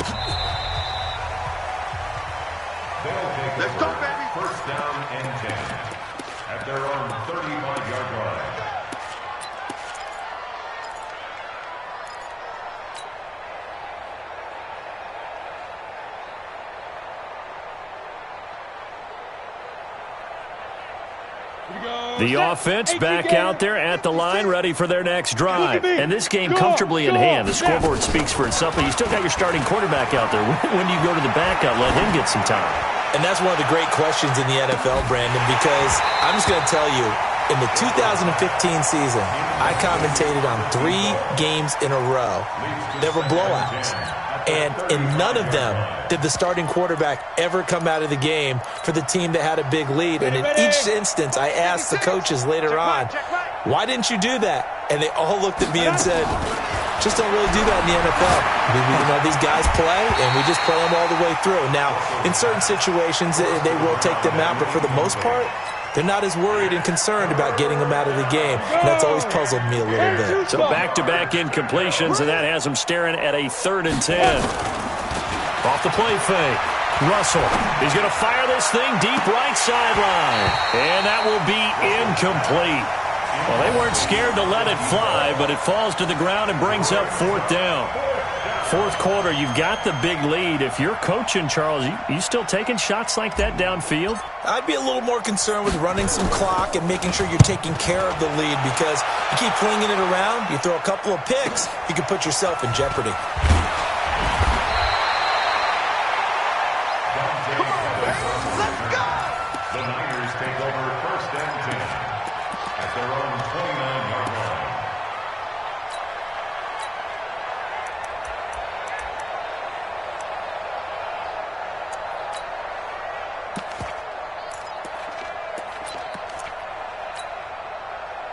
Let's go, baby. First down and 10 at their own 35-yard line. The offense back out there at the line, ready for their next drive. And this game comfortably in hand. The scoreboard speaks for itself, but you still got your starting quarterback out there. When do you go to the backup, let him get some time? And that's one of the great questions in the NFL, Brandon, because I'm just going to tell you, in the 2015 season, I commentated on 3 games in a row. There were blowouts. And in none of them did the starting quarterback ever come out of the game for the team that had a big lead. And in each instance, I asked the coaches later on, why didn't you do that? And they all looked at me and said, just don't really do that in the NFL. These guys play, and we just play them all the way through. Now, in certain situations, they will take them out, but for the most part, they're not as worried and concerned about getting them out of the game. And that's always puzzled me a little bit. So back-to-back incompletions, and that has them staring at a 3rd and 10. Off the play fake. Russell, he's going to fire this thing deep right sideline. And that will be incomplete. Well, they weren't scared to let it fly, but it falls to the ground and brings up 4th down. 4th quarter, you've got the big lead. If you're coaching, Charles, you still taking shots like that downfield? I'd be a little more concerned with running some clock and making sure you're taking care of the lead, because you keep flinging it around, you throw a couple of picks, you can put yourself in jeopardy. The Niners take over 1st and 10 at their own 29-yard line.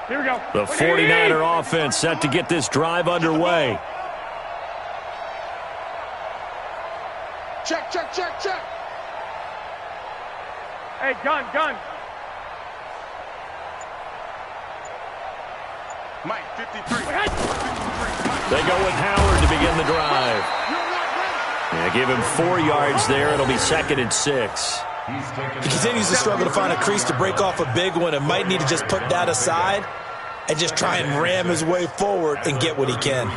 Here we go. The 49er offense set to get this drive underway. Check, check, check, check. Hey, gun. Mike, 53. They go with Howard to begin the drive. Yeah, give him 4 yards there. It'll be 2nd and 6. He continues to struggle to find a crease to break off a big one and might need to just put that aside and just try and ram his way forward and get what he can.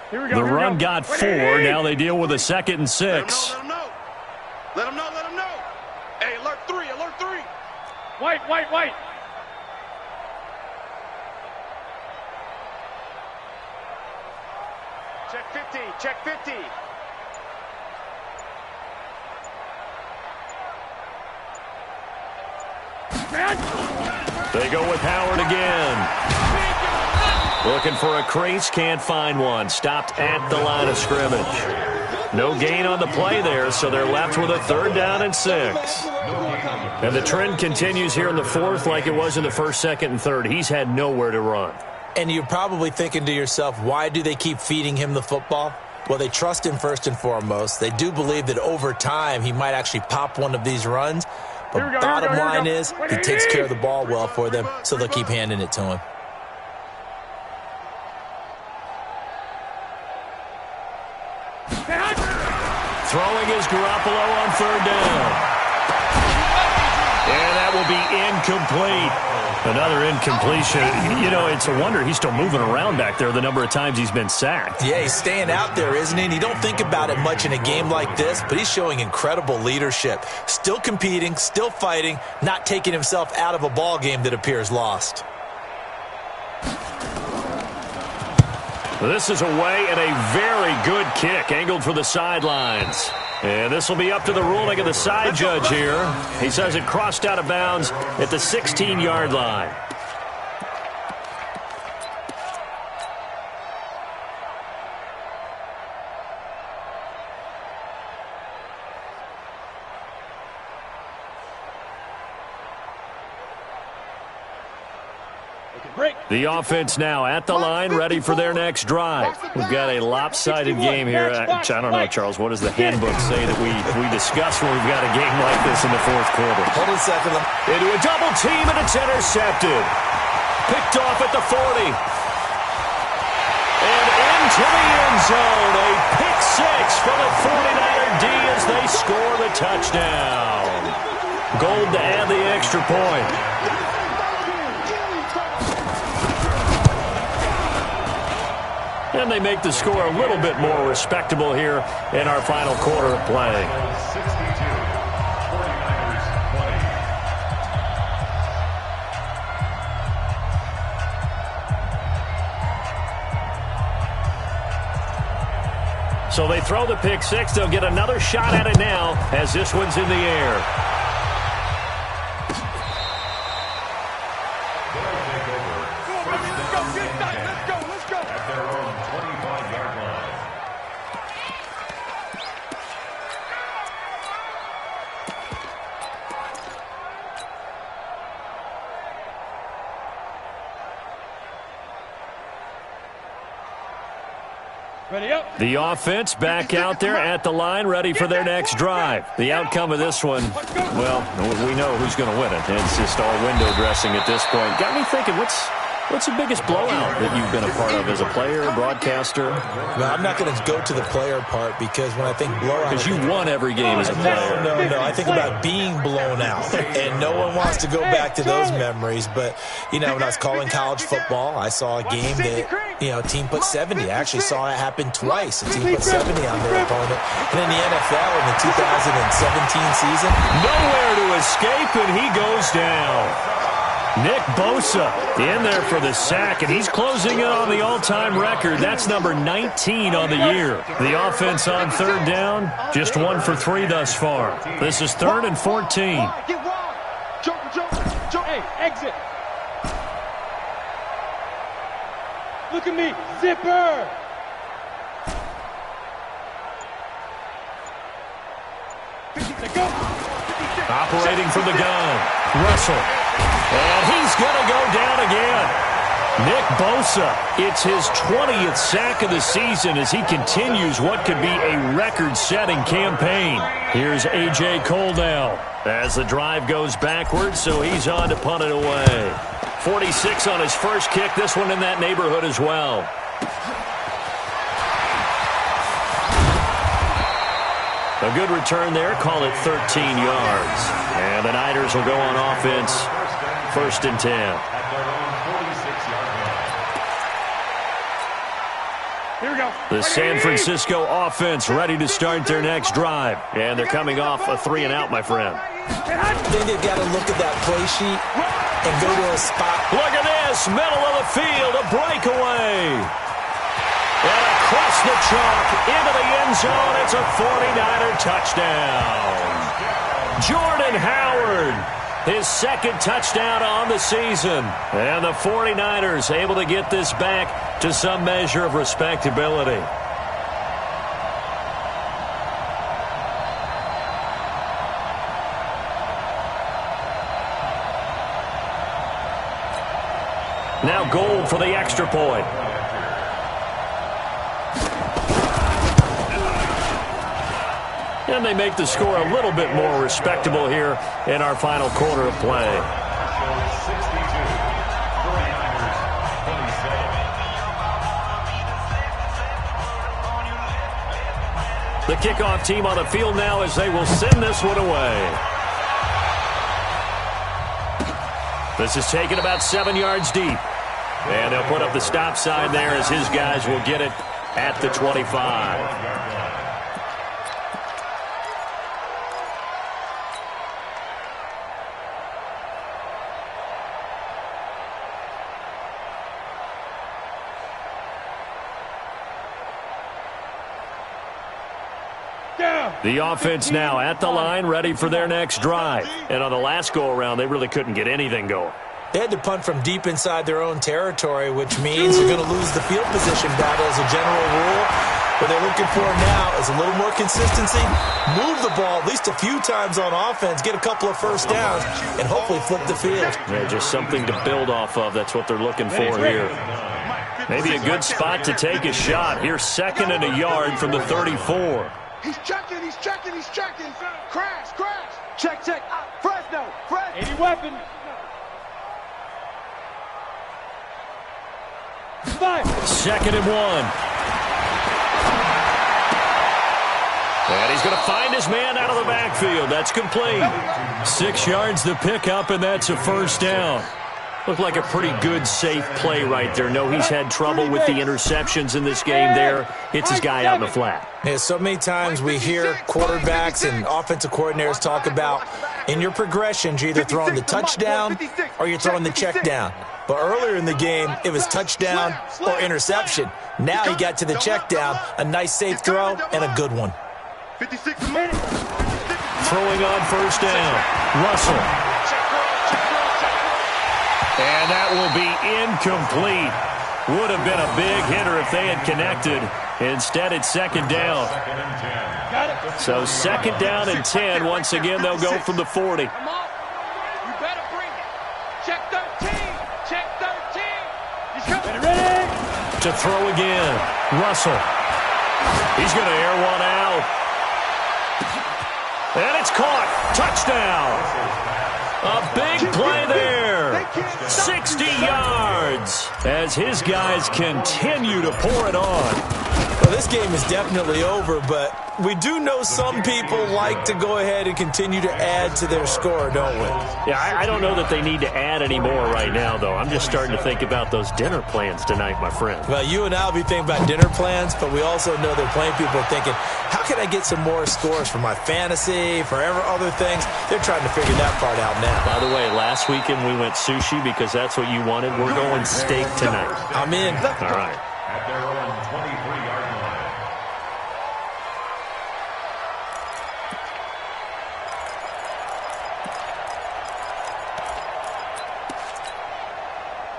Here we go. The run got 4. Now they deal with a 2nd and 6. Let him know. Hey, alert 3. White. Check 50. They go with Howard again. Looking for a crease, can't find one. Stopped at the line of scrimmage. No gain on the play there, so they're left with a 3rd down and 6. And the trend continues here in the 4th like it was in the 1st, 2nd, and 3rd. He's had nowhere to run. And you're probably thinking to yourself, why do they keep feeding him the football? Well, they trust him first and foremost. They do believe that over time he might actually pop one of these runs. But bottom line is he takes care of the ball well for them, so they'll keep handing it to him. Throwing is Garoppolo on 3rd down. And that will be incomplete. Another incompletion. It's a wonder he's still moving around back there the number of times he's been sacked. Yeah, he's staying out there, isn't he? And you don't think about it much in a game like this, but he's showing incredible leadership. Still competing, still fighting, not taking himself out of a ball game that appears lost. This is away and a very good kick, angled for the sidelines. And this will be up to the ruling of the side judge here. He says it crossed out of bounds at the 16-yard line. The offense now at the line, ready for their next drive. We've got a lopsided game here. I don't know, Charles, what does the handbook say that we discuss when we've got a game like this in the fourth quarter? Hold on a second. Into a double team, and it's intercepted. Picked off at the 40. And into the end zone. A pick six for the 49er D as they score the touchdown. Gold to add the extra point. And they make the score a little bit more respectable here in our final quarter of play. 62, 49ers 20. So they throw the pick six. They'll get another shot at it now as this one's in the air. The offense back out there at the line, ready for their next drive. The outcome of this one, well, we know who's going to win it. It's just all window dressing at this point. Got me thinking, what's the biggest blowout that you've been a part of as a player, broadcaster? No, I'm not going to go to the player part because when I think blowout... Because you won every game as a player. No. I think about being blown out, and no one wants to go back to those memories. But, when I was calling college football, I saw a game that, a team put 70. I actually saw it happen twice. A team put 70 on their opponent. And in the NFL in the 2017 season... Nowhere to escape, and he goes down. Nick Bosa in there for the sack, and he's closing in on the all-time record. That's number 19 on the year. The offense on third down, just 1 for 3 thus far. This is 3rd and 14. Jump. Hey, exit. Look at me, zipper. Operating from the gun, Russell. And he's going to go down again. Nick Bosa, it's his 20th sack of the season as he continues what could be a record-setting campaign. Here's A.J. Coldell as the drive goes backwards, so he's on to punt it away. 46 on his first kick, this one in that neighborhood as well. A good return there, call it 13 yards. And the Niners will go on offense. 1st and 10. Here we go. The San Francisco offense ready to start their next drive. And they're coming off a 3-and-out, my friend. Then they've got to look at that play sheet and go to a spot. Look at this, middle of the field, a breakaway. And across the chalk, into the end zone, it's a 49er touchdown. Jordan Howard, his 2nd touchdown on the season. And the 49ers able to get this back to some measure of respectability. Now Gold for the extra point. And they make the score a little bit more respectable here in our final quarter of play. 62, 49ers 27. The kickoff team on the field now as they will send this one away. This is taken about 7 yards deep. And they'll put up the stop sign there as his guys will get it at the 25. The offense now at the line, ready for their next drive. And on the last go-around, they really couldn't get anything going. They had to punt from deep inside their own territory, which means they're going to lose the field position battle as a general rule. What they're looking for now is a little more consistency, move the ball at least a few times on offense, get a couple of first downs, and hopefully flip the field. Yeah, just something to build off of. That's what they're looking for here. Maybe a good spot to take a shot. Here's 2nd and a yard from the 34. He's checking. Crash. Check. Fresno. 80 weapon. Fire. 2nd and 1. And he's going to find his man out of the backfield. That's complete. 6 yards to pick up, and that's a first down. Looked like a pretty good, safe play right there. No, he's had trouble with the interceptions in this game there. Hits his guy out in the flat. Yeah, so many times we hear quarterbacks and offensive coordinators talk about in your progressions, you're either throwing the touchdown or you're throwing the check down. But earlier in the game, it was touchdown or interception. Now he got to the check down, a nice safe throw, and a good one. 56 minutes. Throwing on first down. Russell. And that will be incomplete. Would have been a big hitter if they had connected. Instead, it's 2nd down. So 2nd down and 10. Once again, they'll go from the 40. Come on. You better bring it. Check 13. Check 13. He's coming. Ready. To throw again. Russell. He's going to air one out. And it's caught. Touchdown. A big play there. 60 yards as his guys continue to pour it on. Well, this game is definitely over, but we do know some people like to go ahead and continue to add to their score, don't we? Yeah, I don't know that they need to add any more right now, though. I'm just starting to think about those dinner plans tonight, my friend. Well, you and I will be thinking about dinner plans, but we also know that plenty of people are thinking, how can I get some more scores for my fantasy, for other things? They're trying to figure that part out now. By the way, last weekend we went sushi because that's what you wanted. We're going steak tonight. I'm in. All right. At their own 23-yard line.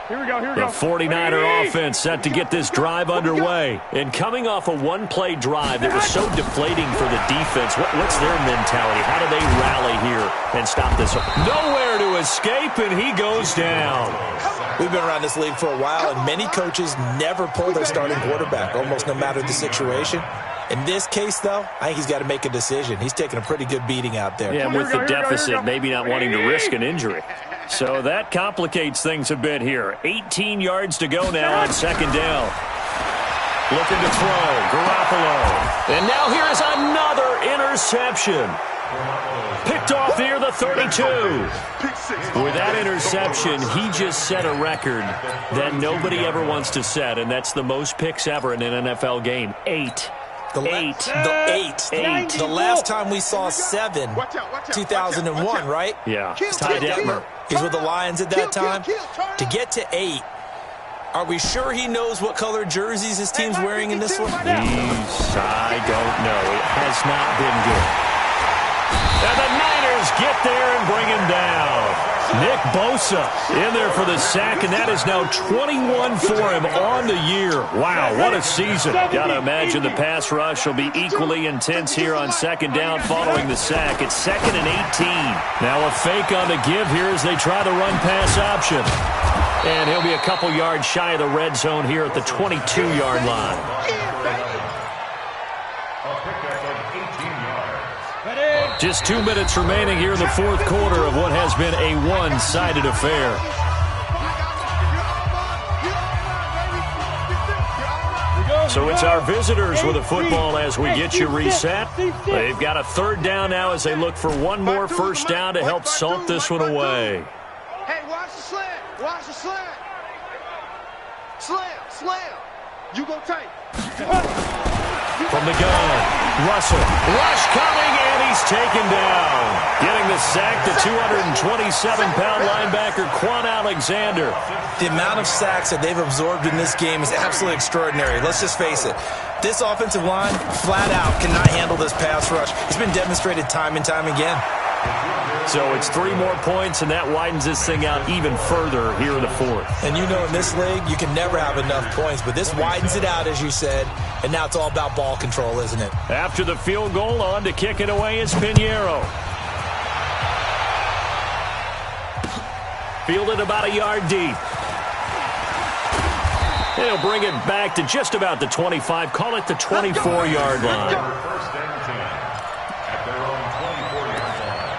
Here we go. The 49er offense set to get this drive underway. And coming off a one-play drive that was so deflating for the defense, what's their mentality? How do they rally here and stop this? Nowhere to escape, and he goes down. We've been around this league for a while, and many coaches never pull their starting quarterback, almost no matter the situation. In this case, though, I think he's got to make a decision. He's taking a pretty good beating out there. Yeah, with the deficit, maybe not wanting to risk an injury. So that complicates things a bit here. 18 yards to go now on 2nd down. Looking to throw, Garoppolo. And now here is another interception. Picked off near the 32. With that interception, he just set a record that nobody ever wants to set, and that's the most picks ever in an NFL game. 8. Eight. The last time we saw 7, 2001, right? Yeah. Ty Detmer. He's with the Lions at that time. To get to 8, are we sure he knows what color jerseys his team's wearing in this one? I don't know. It has not been good. And the Niners get there and bring him down. Nick Bosa in there for the sack, and that is now 21 for him on the year. Wow, what a season. Got to imagine the pass rush will be equally intense here on 2nd down following the sack. It's 2nd and 18. Now a fake on the give here as they try the run-pass option. And he'll be a couple yards shy of the red zone here at the 22-yard line. Just 2 minutes remaining here in the 4th quarter of what has been a one-sided affair. So it's our visitors with the football as we get you reset. They've got a 3rd down now as they look for one more first down to help salt this one away. Hey, watch the slam. Watch the slam. Slam. You gonna take. From the gun, Russell. Rush coming, and he's taken down. Getting the sack, the 227-pound linebacker, Quan Alexander. The amount of sacks that they've absorbed in this game is absolutely extraordinary. Let's just face it. This offensive line, flat out, cannot handle this pass rush. It's been demonstrated time and time again. So it's 3 more points, and that widens this thing out even further here in the fourth. And you know in this league, you can never have enough points, but this widens it out, as you said, and now it's all about ball control, isn't it? After the field goal, on to kick it away is Pinheiro. Fielded about a yard deep. He'll bring it back to just about the 25, call it the 24-yard line. First and 10 at their own 24-yard line.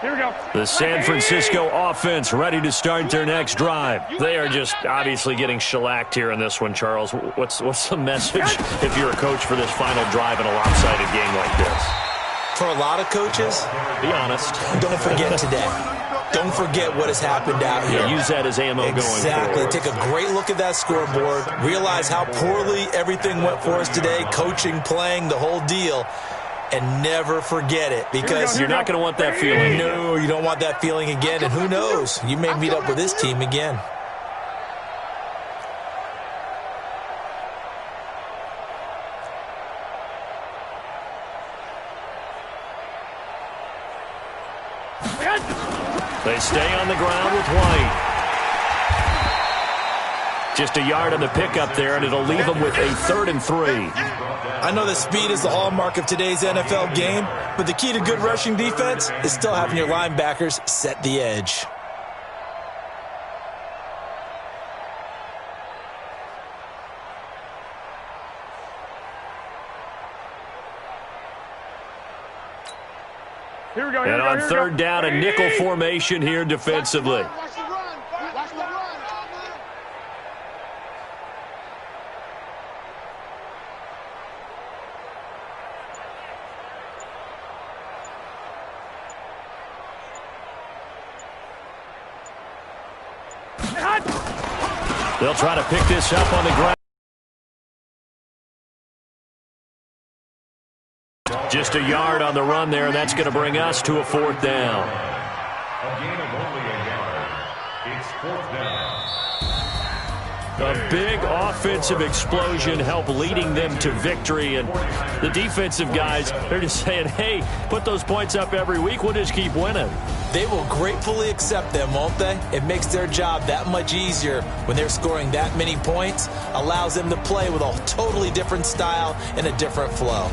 Here we go. The San Francisco offense ready to start their next drive. They are just obviously getting shellacked here in this one, Charles. What's the message if you're a coach for this final drive in a lopsided game like this? For a lot of coaches, be honest. Don't forget today. Don't forget what has happened out here. Use that as ammo going forward. Exactly. Take a great look at that scoreboard. Realize how poorly everything went for us today. Coaching, playing, the whole deal. And never forget it, because you're not going to want that feeling. No, you don't want that feeling again. And who knows? You may meet up with this team again. They stay on the ground with White. Just a yard on the pickup there, and it'll leave them with a 3rd and 3. I know that speed is the hallmark of today's NFL game, but the key to good rushing defense is still having your linebackers set the edge. Here we go. And on 3rd down, a nickel formation here defensively. Watch the run. Watch the run. They'll try to pick this up on the ground. Just a yard on the run there, and that's going to bring us to a 4th down. A gain of only a yard. It's 4th down. A big offensive explosion helped leading them to victory, and the defensive guys, they're just saying, hey, put those points up every week, we'll just keep winning. They will gratefully accept them, won't they? It makes their job that much easier when they're scoring that many points, allows them to play with a totally different style and a different flow.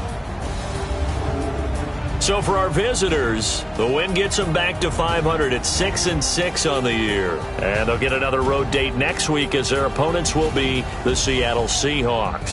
So for our visitors, the win gets them back to 500 at 6-6 on the year. And they'll get another road date next week as their opponents will be the Seattle Seahawks.